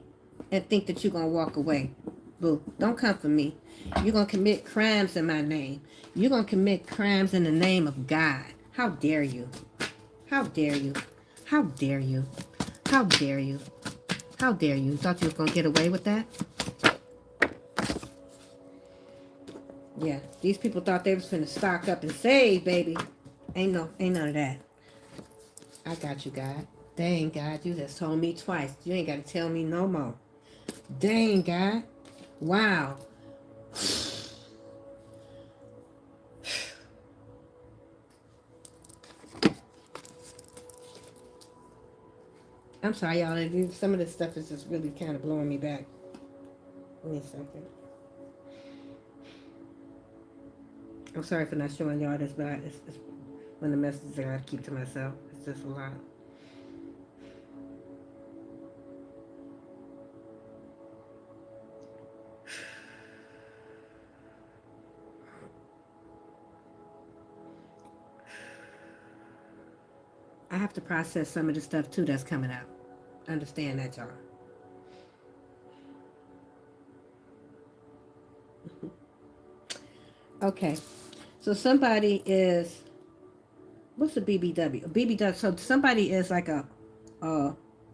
and think that you're going to walk away. Boo, don't come for me. You're going to commit crimes in my name. You're going to commit crimes in the name of God. How dare you? How dare you? How dare you? How dare you? How dare you? Thought you was going to get away with that? Yeah, these people thought they was finna stock up and save, baby. Ain't none of that. I got you, God. Dang, God, you just told me twice. You ain't got to tell me no more. Dang, God. Wow. I'm sorry, y'all. Some of this stuff is just really kind of blowing me back. Give me a second. I'm sorry for not showing y'all this, but it's one of the messages I gotta keep to myself. It's just a lot. I have to process some of the stuff too that's coming out. Understand that, y'all. Okay. So somebody is, what's a BBW? A BBW. So somebody is like a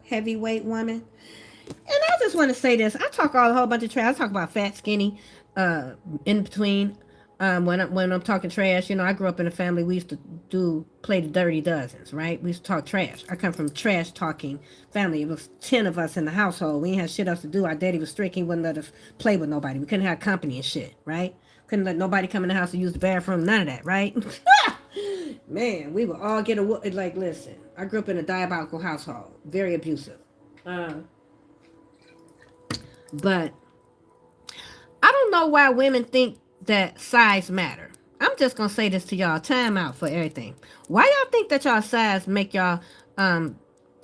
heavyweight woman. And I just want to say this. I talk a whole bunch of trash. I talk about fat, skinny, in between. When I'm talking trash, I grew up in a family. We used to play the Dirty Dozens, right? We used to talk trash. I come from a trash talking family. It was 10 of us in the household. We ain't had shit else to do. Our daddy was strict. He wouldn't let us play with nobody. We couldn't have company and shit, right? Couldn't let nobody come in the house and use the bathroom. None of that, right? Man, we would all get like, listen, I grew up in a diabolical household. Very abusive. But I don't know why women think that size matter. I'm just gonna say this to y'all. Time out for everything. Why y'all think that y'all size make y'all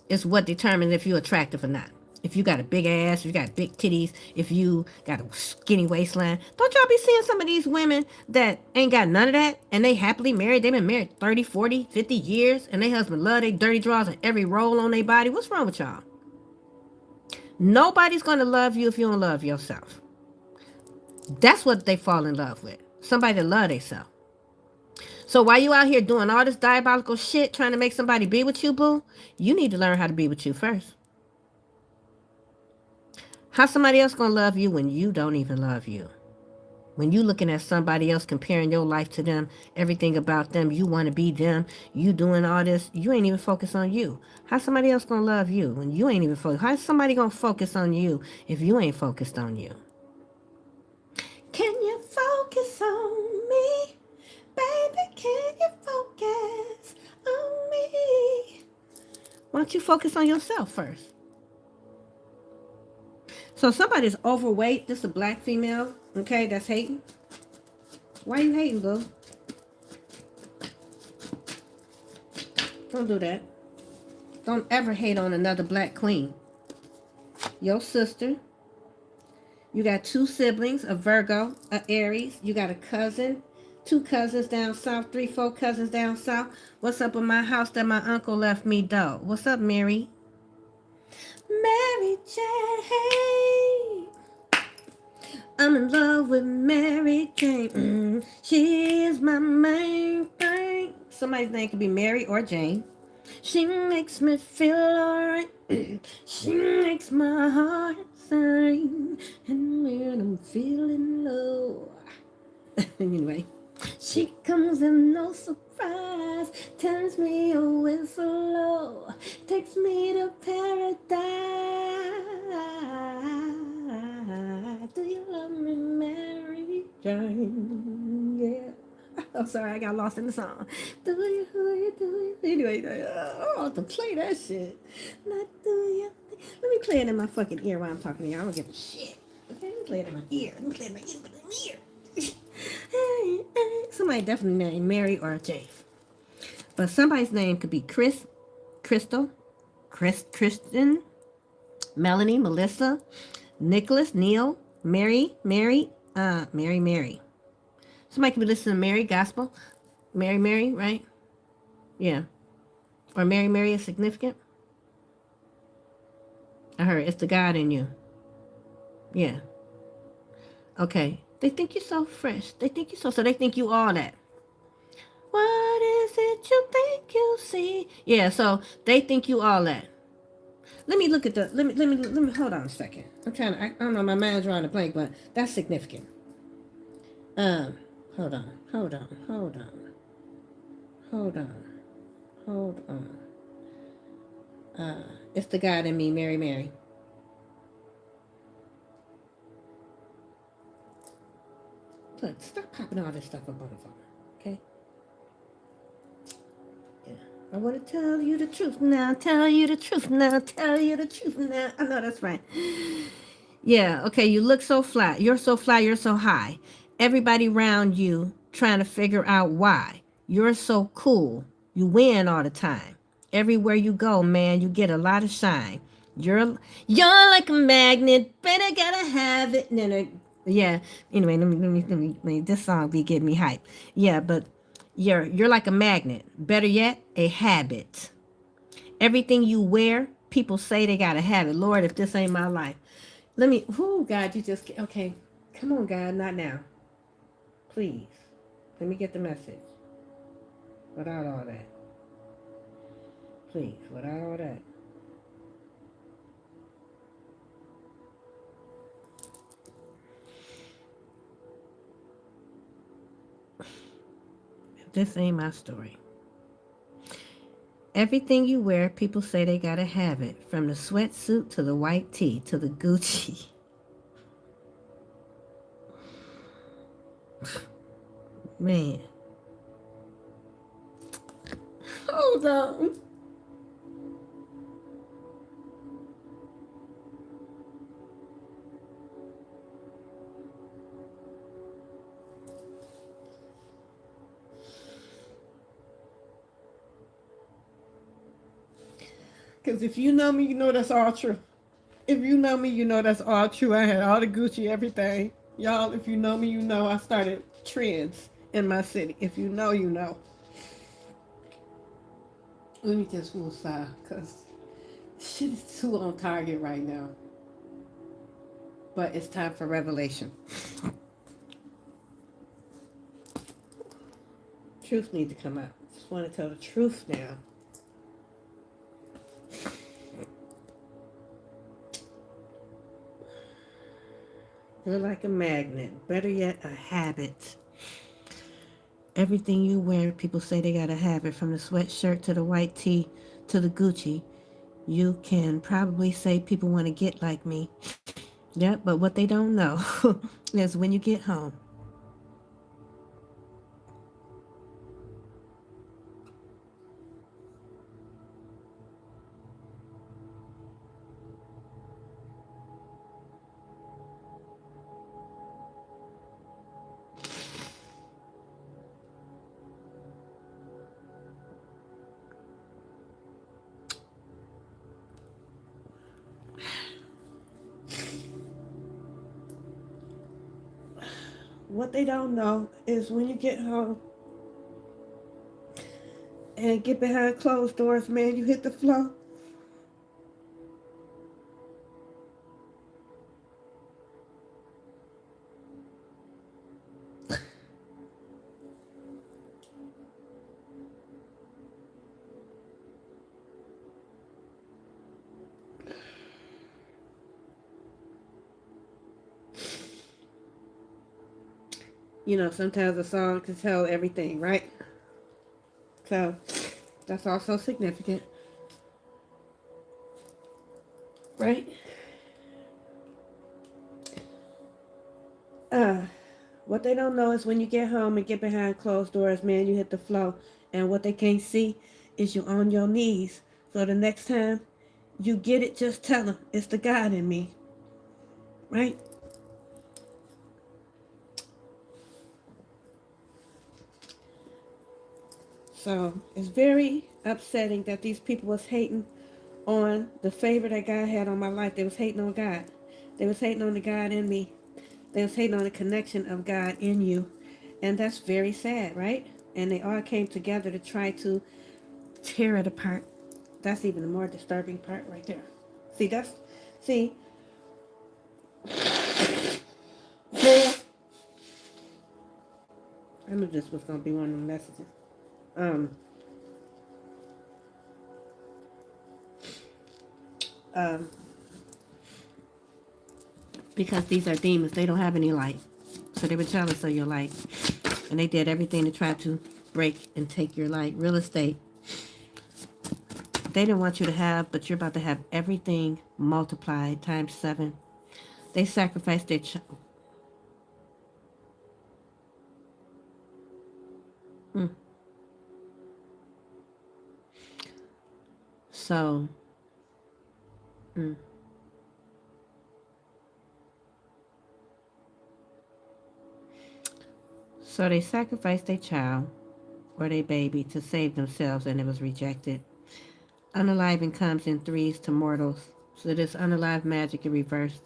is what determines if you're attractive or not? If you got a big ass, if you got big titties, if you got a skinny waistline, don't y'all be seeing some of these women that ain't got none of that and they happily married? They've been married 30, 40, 50 years and they husband love their dirty drawers and every roll on their body. What's wrong with y'all? Nobody's gonna love you if you don't love yourself. That's what they fall in love with. Somebody that love themselves. So while you out here doing all this diabolical shit trying to make somebody be with you, boo, you need to learn how to be with you first. How somebody else gonna love you when you don't even love you? When you looking at somebody else, comparing your life to them, everything about them, you want to be them, you doing all this, you ain't even focused on you. How somebody else gonna love you when you ain't even focused? How's somebody gonna focus on you if you ain't focused on you? Can you focus on me? Baby, can you focus on me? Why don't you focus on yourself first? So somebody's overweight. This is a black female, okay, that's hating. Why are you hating, boo? Don't do that. Don't ever hate on another black queen. Your sister. You got 2 siblings, a Virgo, a Aries. You got a cousin, 2 cousins down south, 3, 4 cousins down south. What's up with my house that my uncle left me, though? What's up, Mary? Mary Jane. I'm in love with Mary Jane. She is my main thing. Somebody's name could be Mary or Jane. She makes me feel alright. She makes my heart sing. And when I'm feeling low. Anyway. She comes in no surprise, turns me away so low, takes me to paradise. Do you love me, Mary Jane? Yeah. I'm sorry, I got lost in the song. Do you? Anyway, I want to play that shit. Not do you? Let me play it in my fucking ear while I'm talking to y'all. I don't give a shit. Okay, play it in my ear. Let me play it in my ear. Somebody definitely named Mary or Jane. But somebody's name could be Chris, Crystal, Kristen, Melanie, Melissa, Nicholas, Neil, Mary. Somebody could be listening to Mary Gospel. Mary, right? Yeah. Or Mary is significant. I heard it's the God in you. Yeah. Okay. They think you're so fresh. They think you so they think you all that. What is it you think you see? Yeah, so they think you all that. Let me look at the let me hold on a second. I'm trying to I don't know, my mind's drawing a blank, but that's significant. Um, hold on, hold on, hold on, hold on, hold on. It's the God in me, Mary. Look, stop popping all this stuff up on the phone, okay? Yeah. I want to tell you the truth now, tell you the truth now, tell you the truth now. I know that's right. Yeah, okay, you look so fly. You're so fly, you're so high. Everybody around you trying to figure out why. You're so cool. You win all the time. Everywhere you go, man, you get a lot of shine. You're like a magnet, better gotta have it. No, yeah. Anyway, let me this song be getting me hype. Yeah, but you're like a magnet. Better yet, a habit. Everything you wear, people say they gotta have it. Lord, if this ain't my life. God, you just, okay. Come on, God, not now. Please. Let me get the message. Without all that. Please, without all that. This ain't my story. Everything you wear, people say they gotta have it. From the sweatsuit to the white tee to the Gucci. Man. Hold on. Because if you know me, you know that's all true. If you know me, you know that's all true. I had all the Gucci, everything. Y'all, if you know me, you know I started trends in my city. If you know, you know. Let me just move aside, because shit is too on target right now. But it's time for revelation. Truth needs to come out. Just want to tell the truth now. You're like a magnet. Better yet, a habit. Everything you wear, people say they gotta have it. From the sweatshirt to the white tee to the Gucci. You can probably say people want to get like me. Yep, but what they don't know is when you get home. What they don't know is when you get home and get behind closed doors, man, you hit the floor. You know, sometimes a song can tell everything, right? So that's also significant, right? Uh, what they don't know is when you get home and get behind closed doors, man, you hit the floor. And what they can't see is you on your knees. So the next time you get it, just tell them it's the God in me, right? So it's very upsetting that these people was hating on the favor that God had on my life. They was hating on God. They was hating on the God in me. They was hating on the connection of God in you. And that's very sad, right? And they all came together to try to tear it apart. That's even the more disturbing part right there. See, I knew this was going to be one of the messages. Um, um, because these are demons. They don't have any light. So they were jealous of your light. And they did everything to try to break and take your light. Real estate. They didn't want you to have, but you're about to have everything multiplied times 7. They sacrificed their mm. So, mm. So they sacrificed their child or their baby to save themselves, and it was rejected. Unaliving comes in threes to mortals. So this unalive magic is reversed.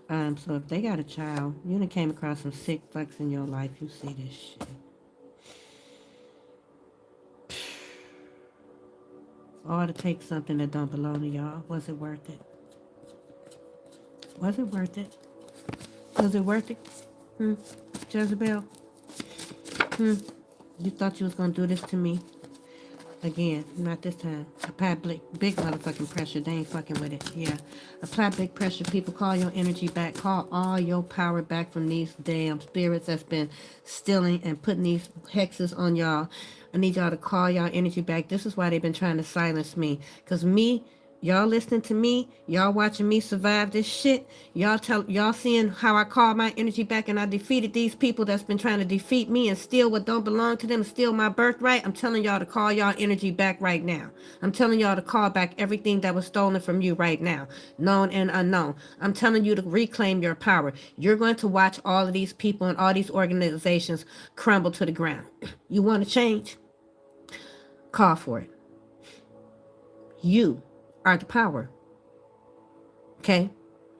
So if they got a child, you done came across some sick fucks in your life, you see this shit. All to take something that don't belong to y'all. Was it worth it? Was it worth it? Was it worth it? Jezebel? You thought you was gonna do this to me? Again, not this time. Apply big motherfucking pressure. They ain't fucking with it. Yeah. Apply big pressure. People, call your energy back. Call all your power back from these damn spirits that's been stealing and putting these hexes on y'all. I need y'all to call y'all energy back. This is why they've been trying to silence me. Because me, y'all listening to me, y'all watching me survive this shit, y'all seeing how I called my energy back and I defeated these people that's been trying to defeat me and steal what don't belong to them, steal my birthright. I'm telling y'all to call y'all energy back right now. I'm telling y'all to call back everything that was stolen from you right now, known and unknown. I'm telling you to reclaim your power. You're going to watch all of these people and all these organizations crumble to the ground. You want to change? Call for it. You are the power. Okay?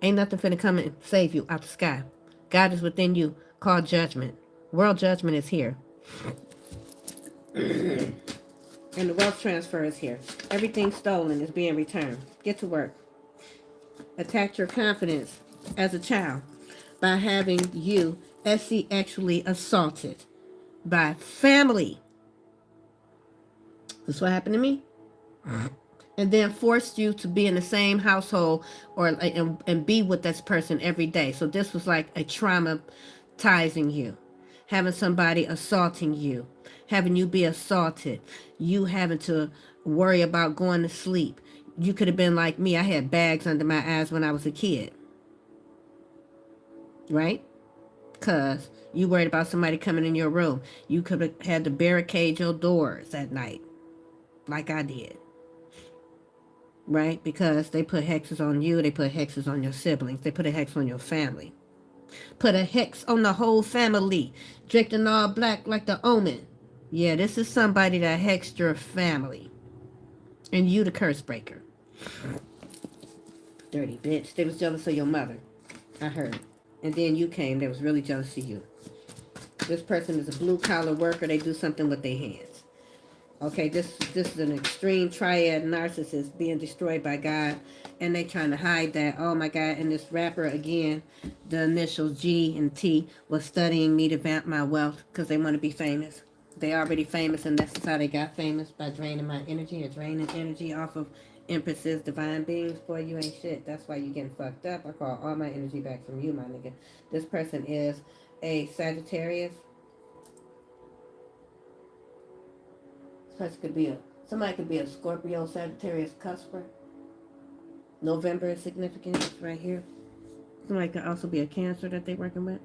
Ain't nothing finna come and save you out the sky. God is within you. Call judgment. World judgment is here. And the wealth transfer is here. Everything stolen is being returned. Get to work. Attack your confidence as a child by having you sexually assaulted by family. This is what happened to me. And then forced you to be in the same household or and be with this person every day. So this was like a traumatizing you, having somebody assaulting you, having you be assaulted, you having to worry about going to sleep. You could have been like me. I had bags under my eyes when I was a kid, right? Because you worried about somebody coming in your room. You could have had to barricade your doors at night like I did. Right? Because they put hexes on you. They put hexes on your siblings. They put a hex on your family. Put a hex on the whole family. Draped in all black like the omen. Yeah, this is somebody that hexed your family. And you the curse breaker. Dirty bitch. They was jealous of your mother. I heard. And then you came. They was really jealous of you. This person is a blue collar worker. They do something with their hands. Okay, this is an extreme triad narcissist being destroyed by God, and they trying to hide that. Oh my God! And this rapper again, the initials G and T, was studying me to vamp my wealth because they want to be famous. They already famous, and that's how they got famous, by draining my energy or draining energy off of empresses, divine beings. Boy, you ain't shit. That's why you getting fucked up. I call all my energy back from you, my nigga. This person is a Sagittarius. Somebody could be a Scorpio, Sagittarius, Cusper. November is significant right here. Somebody could also be a Cancer that they're working with.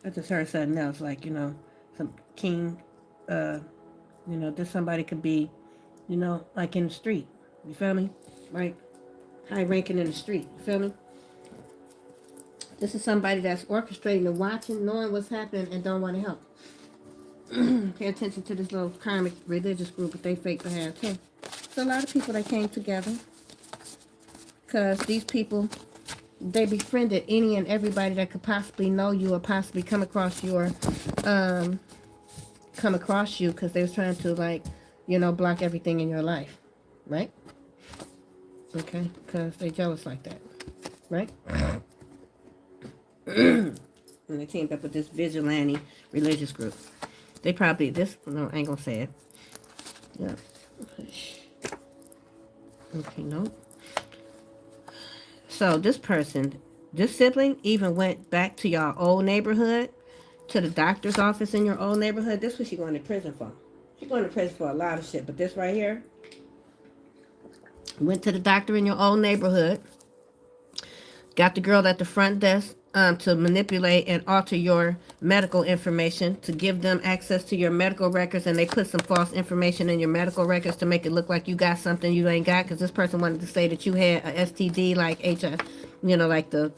I just heard something else, like, some king, this somebody could be, like in the street. You feel me? Right? High ranking in the street. You feel me? This is somebody that's orchestrating and watching, knowing what's happening, and don't want to help. Pay attention to this little karmic religious group that they fake to have too. So a lot of people that came together because these people, they befriended any and everybody that could possibly know you or possibly come across you because they was trying to, like, block everything in your life, right? Okay, because they jealous like that, right? And they teamed up with this vigilante religious group. They probably, no, I ain't gonna say it. Yeah. Okay, no. So this person, this sibling even went back to your old neighborhood, to the doctor's office in your old neighborhood. This is what she's going to prison for. She's going to prison for a lot of shit, but this right here, went to the doctor in your old neighborhood, got the girl at the front desk to manipulate and alter your medical information, to give them access to your medical records, and they put some false information in your medical records to make it look like you got something you ain't got, because this person wanted to say that you had a STD like HIV, like the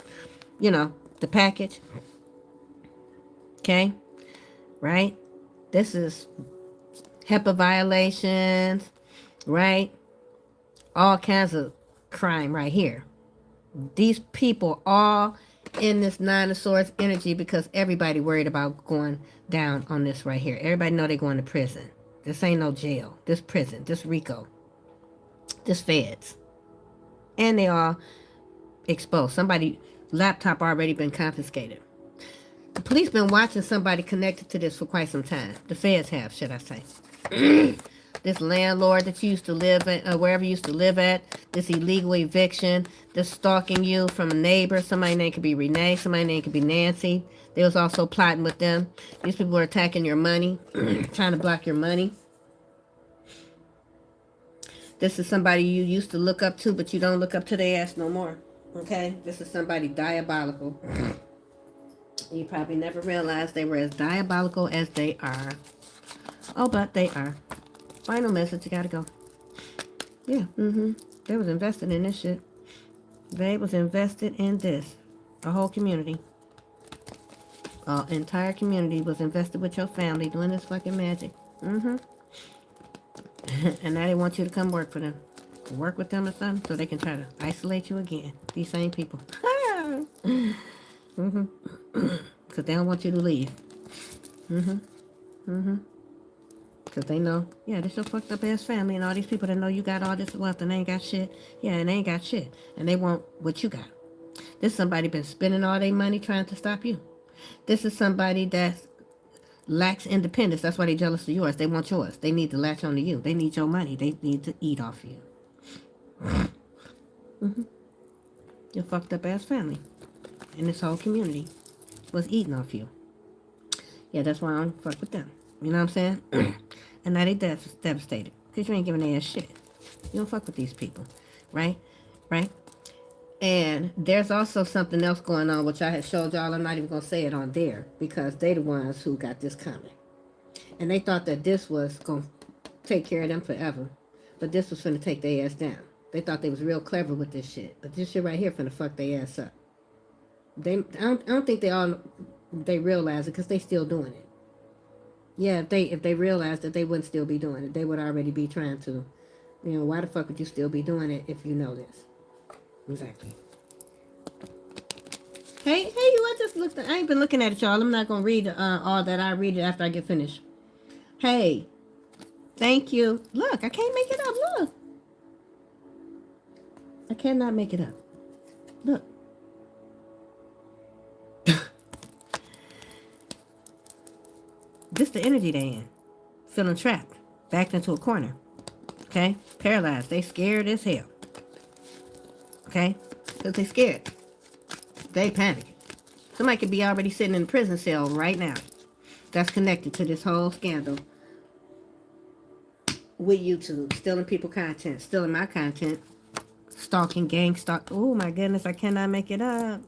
package. Okay? Right? This is HIPAA violations, right? All kinds of crime right here. These people all in this Nine of Swords energy because everybody worried about going down on this right here. Everybody know they're going to prison. This ain't no jail. This prison. This RICO. This feds. And they all exposed. Somebody laptop already been confiscated. The police been watching somebody connected to this for quite some time. The feds have, should I say. This landlord that you used to live at, wherever you used to live at, this illegal eviction, this stalking you from a neighbor. Somebody's name could be Renee, somebody's name could be Nancy. They was also plotting with them. These people were attacking your money, trying to block your money. This is somebody you used to look up to, but you don't look up to their ass no more. Okay? This is somebody diabolical. You probably never realized they were as diabolical as they are. Oh, but they are. Final message, you gotta go. Yeah, They was invested in this shit. They was invested in this. A whole community. An entire community was invested with your family doing this fucking magic. And now they want you to come work for them. Work with them or something so they can try to isolate you again. These same people. Because they don't want you to leave. Because they know, yeah, this your fucked up ass family and all these people that know you got all this wealth and they ain't got shit. Yeah, and they ain't got shit. And they want what you got. This somebody been spending all their money trying to stop you. This is somebody that lacks independence. That's why they jealous of yours. They want yours. They need to latch on to you. They need your money. They need to eat off you. Your fucked up ass family. And this whole community was eating off you. Yeah, that's why I don't fuck with them. You know what I'm saying? And now they devastated. Because you ain't giving their ass shit. You don't fuck with these people. Right? Right? And there's also something else going on, which I had showed y'all. I'm not even going to say it on there. Because they the ones who got this coming. And they thought that this was going to take care of them forever. But this was finna take their ass down. They thought they was real clever with this shit. But this shit right here finna fuck their ass up. I don't think they realize it because they still doing it. Yeah, if they realized that, they wouldn't still be doing it. They would already be trying to, why the fuck would you still be doing it if you know this? Exactly. Hey, you, I just looked. I ain't been looking at it, y'all. I'm not gonna read all that. I read it after I get finished. Hey, thank you. Look, I can't make it up. Look, I cannot make it up. Look. This the energy they in. Feeling trapped. Backed into a corner. Okay? Paralyzed. They scared as hell. Okay? Because they scared. They panicking. Somebody could be already sitting in a prison cell right now. That's connected to this whole scandal. With YouTube. Stealing people content. Stealing my content. Stalking, gang stalk. Oh my goodness, I cannot make it up.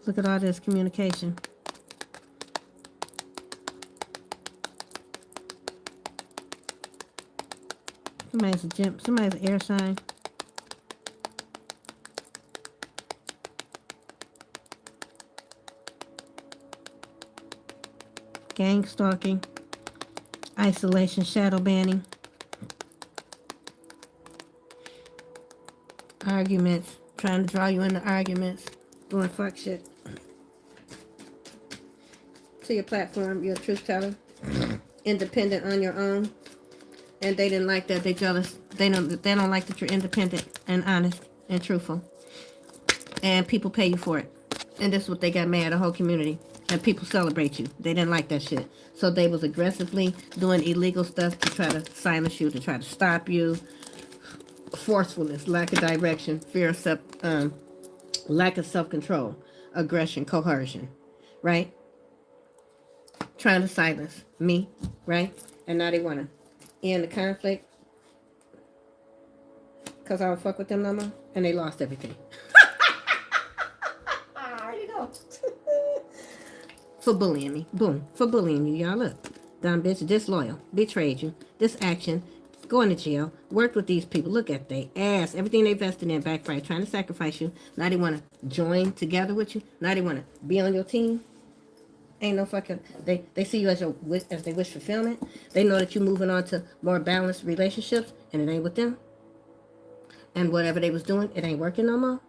Look at all this communication. Somebody's a gym. Somebody's an air sign. gang stalking, isolation, shadow banning, arguments, trying to draw you into arguments, doing fuck shit to your platform. You're a truth teller, independent on your own, and they didn't like that. They jealous. They don't like that you're independent and honest and truthful, and people pay you for it. And this is what they got mad, the whole community. And people celebrate you. They didn't like that shit. So they was aggressively doing illegal stuff to try to silence you, to try to stop you. Forcefulness, lack of direction, fear of lack of self-control, aggression, coercion, right? Trying to silence me, right? And now they want to end the conflict because I don't fuck with them no more. And they lost everything. You know. For bullying me. Boom. For bullying you, y'all. Look. Dumb bitch, disloyal, betrayed you, this action, going to jail, worked with these people. Look at they ass. Everything they invested in backfired, trying to sacrifice you. Now they want to join together with you. Now they want to be on your team. Ain't no fucking, they see you as they wish fulfillment. They know that you're moving on to more balanced relationships, and it ain't with them. And whatever they was doing, it ain't working no more.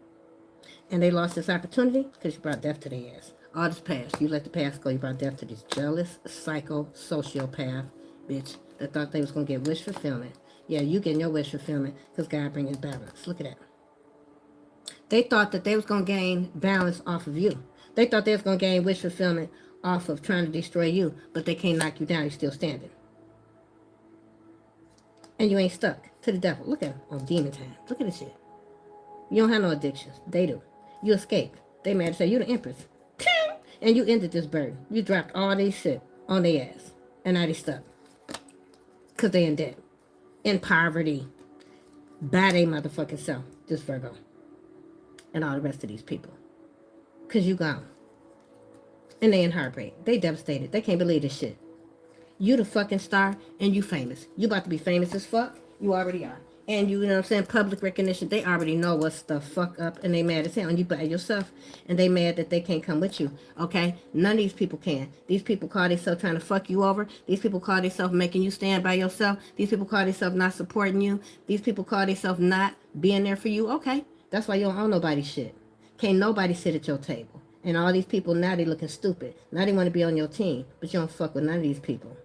And they lost this opportunity because you brought death to their ass. All this past, you let the past go. You brought death to this jealous, psycho, sociopath bitch that thought they was going to get wish fulfillment. Yeah, you getting your wish fulfillment because God bringing balance. Look at that. They thought that they was going to gain balance off of you. They thought they was going to gain wish fulfillment off of trying to destroy you, but they can't knock you down. You're still standing. And you ain't stuck to the devil. Look at him on demon time. Look at this shit. You don't have no addictions. They do. You escaped. They mad to say you the empress. And you ended this burden. You dropped all these shit on their ass. And now they stuck. Because they in debt. In poverty. By they motherfucking self. This Virgo. And all the rest of these people. Because you gone. And they in heartbreak. They devastated. They can't believe this shit. You the fucking star and you famous. You about to be famous as fuck. You already are. And you know what I'm saying, public recognition, they already know what's the fuck up and they mad as hell. And you by yourself and they mad that they can't come with you. Okay? None of these people can. These people call themselves trying to fuck you over. These people call themselves making you stand by yourself. These people call themselves not supporting you. These people call themselves not being there for you. Okay. That's why you don't own nobody's shit. Can't nobody sit at your table. And all these people now they looking stupid. Now they want to be on your team. But you don't fuck with none of these people.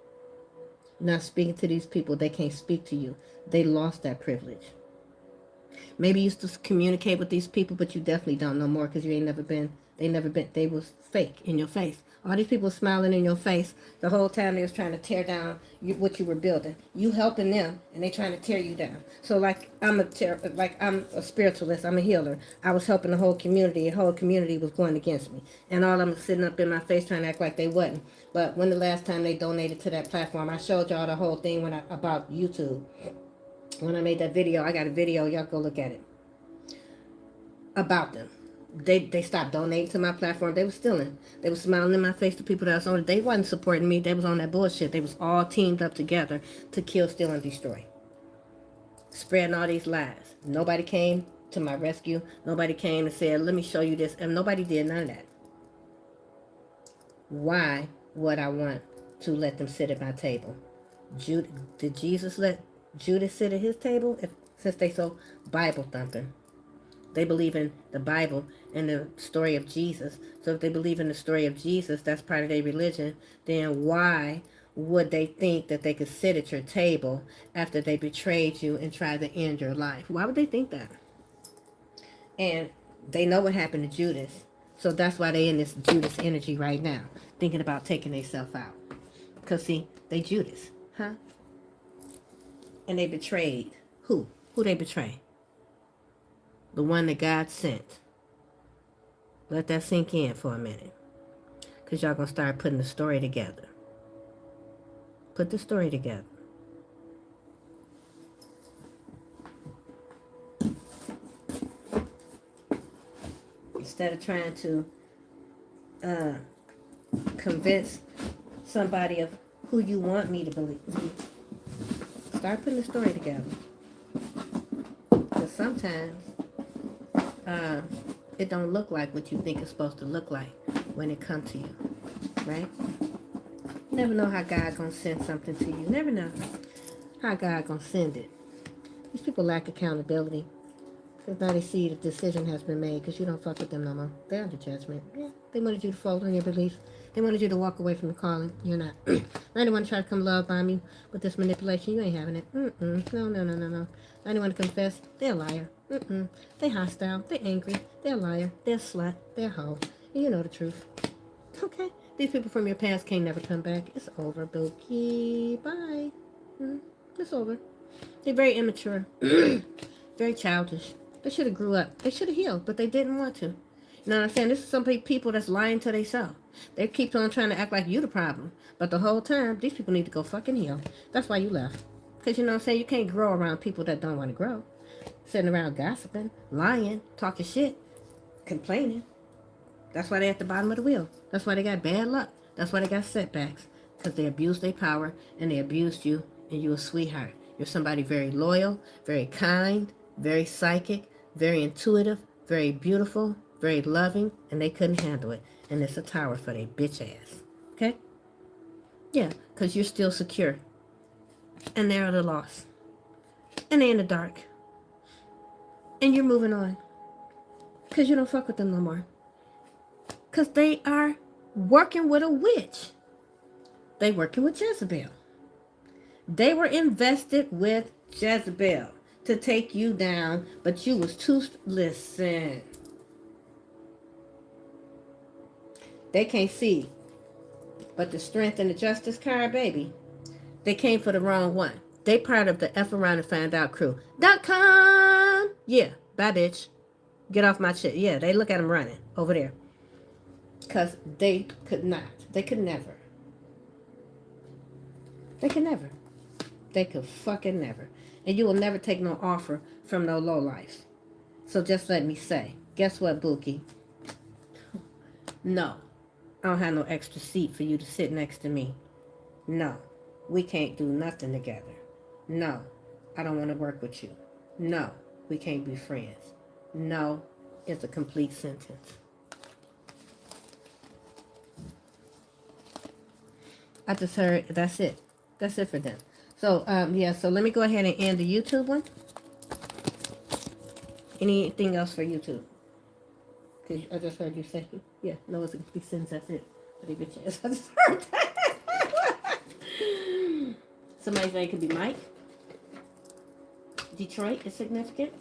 You're not speaking to these people. They can't speak to you. They lost that privilege. Maybe you used to communicate with these people, but you definitely don't no more because you ain't never been, they was fake in your face. All these people smiling in your face the whole time they was trying to tear down what you were building. You helping them and they trying to tear you down. So like I'm a spiritualist, I'm a healer. I was helping the whole community was going against me. And all of them sitting up in my face trying to act like they wasn't. But when the last time they donated to that platform, I showed y'all the whole thing about YouTube. When I made that video, I got a video, y'all go look at it. About them. They stopped donating to my platform. They were stealing. They were smiling in my face to people that was on it. They wasn't supporting me. They was on that bullshit. They was all teamed up together to kill, steal, and destroy. Spreading all these lies. Nobody came to my rescue. Nobody came and said, let me show you this. And nobody did none of that. Why would I want to let them sit at my table? Did Jesus let Judas sit at his table? Since they so Bible thumping. They believe in the Bible and the story of Jesus. So if they believe in the story of Jesus, that's part of their religion, then why would they think that they could sit at your table after they betrayed you and tried to end your life? Why would they think that? And they know what happened to Judas. So that's why they in this Judas energy right now, thinking about taking themselves out. Because see, they Judas, huh? And they betrayed who? Who they betrayed? The one that God sent. Let that sink in for a minute. Because y'all going to start putting the story together. Put the story together. Instead of trying to convince somebody of who you want me to believe. Start putting the story together. Because sometimes it don't look like what you think it's supposed to look like when it comes to you. Right? Never know how God gonna send something to you. Never know how God gonna send it. These people lack accountability. Because now they see the decision has been made because you don't fuck with them no more. They're under judgment. Yeah, they wanted you to fold on your beliefs. They wanted you to walk away from the calling. You're not. Now they want to try to come love bomb you with this manipulation. You ain't having it. Mm-mm. No, no, no, no, no. Now they want to confess. They're a liar. Mm-mm. They hostile. They're angry. They're a liar. They're a slut. They're a hoe. And you know the truth. Okay. These people from your past can't never come back. It's over, Bookie. Bye. It's over. They're very immature. Very childish. They should have grew up. They should have healed, but they didn't want to. You know what I'm saying? This is some people that's lying to themselves. They keep on trying to act like you the problem. But the whole time, these people need to go fucking heal. That's why you left. Because you know what I'm saying? You can't grow around people that don't want to grow. Sitting around gossiping, lying, talking shit, complaining. That's why they're at the bottom of the wheel. That's why they got bad luck. That's why they got setbacks. Because they abused their power and they abused you and you're a sweetheart. You're somebody very loyal, very kind, very psychic, very intuitive, very beautiful, very loving, and they couldn't handle it. And it's a tower for their bitch ass. Okay? Yeah, because you're still secure. And they're at a loss. And they're in the dark. And you're moving on. Because you don't fuck with them no more. Because they are working with a witch. They working with Jezebel. They were invested with Jezebel to take you down, but you was too... Listen. They can't see. But the strength and the justice card, baby, they came for the wrong one. They part of the F around and find out crew.com. Yeah, bye bitch. Get off my shit. Yeah, they look at them running over there. Because they could not. They could never. They could never. They could fucking never. And you will never take no offer from no lowlifes. So just let me say, guess what, Bookie? No. I don't have no extra seat for you to sit next to me. No. We can't do nothing together. No. I don't want to work with you. No. We can't be friends. No. It's a complete sentence. I just heard, that's it. That's it for them. So, yeah, so let me go ahead and end the YouTube one. Anything else for YouTube? Because I just heard you say, yeah, no, it's a complete sentence, that's it. But a good chance. I just heard that. Somebody's name could be Mike. Detroit is significant.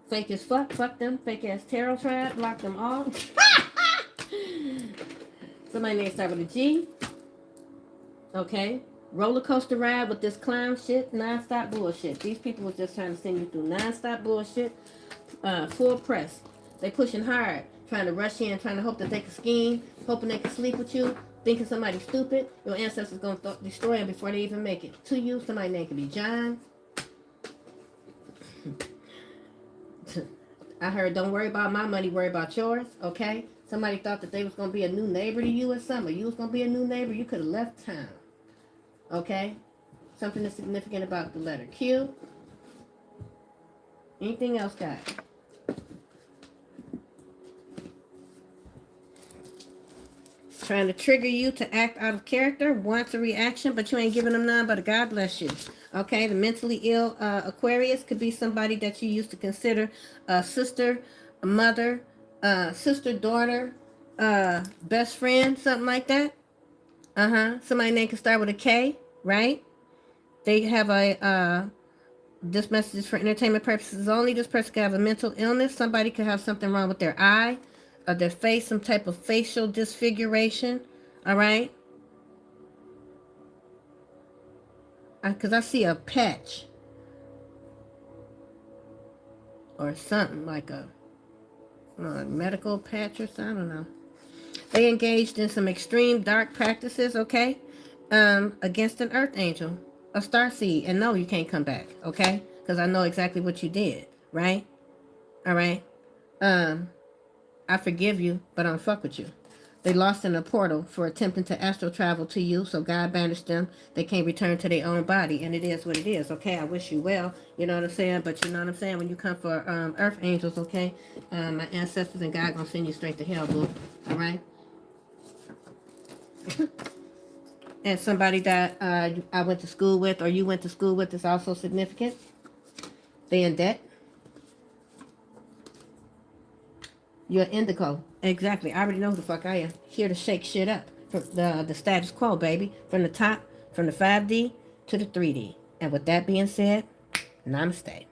Fake as fuck, fuck them. Fake ass tarot tribe, block them all. Somebody name start with a G. Okay. Roller coaster ride with this clown shit, non-stop bullshit. These people was just trying to send you through non-stop bullshit. Full press. They pushing hard, trying to rush in, trying to hope that they can scheme, hoping they can sleep with you, thinking somebody's stupid. Your ancestors going to destroy them before they even make it to you. Somebody's name could be John. I heard, don't worry about my money, worry about yours, okay? Somebody thought that they was going to be a new neighbor to you or something. You was going to be a new neighbor. You could have left town. Okay? Something that's significant about the letter Q. Anything else, guys? Trying to trigger you to act out of character. Wants a reaction, but you ain't giving them none but a God bless you. Okay? The mentally ill Aquarius could be somebody that you used to consider a sister, a mother, sister, daughter, best friend, something like that. Somebody name can start with a K, right? They have a, this message is for entertainment purposes only. This person could have a mental illness. Somebody could have something wrong with their eye, or their face, some type of facial disfiguration, all right? Because I see a patch or something like a medical patch or something, I don't know. They engaged in some extreme dark practices, okay, against an earth angel, a starseed, and no, you can't come back, okay, because I know exactly what you did, right? All right. I forgive you, but I don't fuck with you. They lost in a portal for attempting to astral travel to you, so God banished them. They can't return to their own body, and it is what it is, okay? I wish you well, you know what I'm saying? But you know what I'm saying? When you come for earth angels, okay? My ancestors and God gonna send you straight to hell, boo, all right? And somebody that I went to school with or you went to school with is also significant. They in debt. You're indigo. Exactly. I already know who the fuck I am. Here to shake shit up. From the status quo, baby. From the top, from the 5D to the 3D. And with that being said, namaste.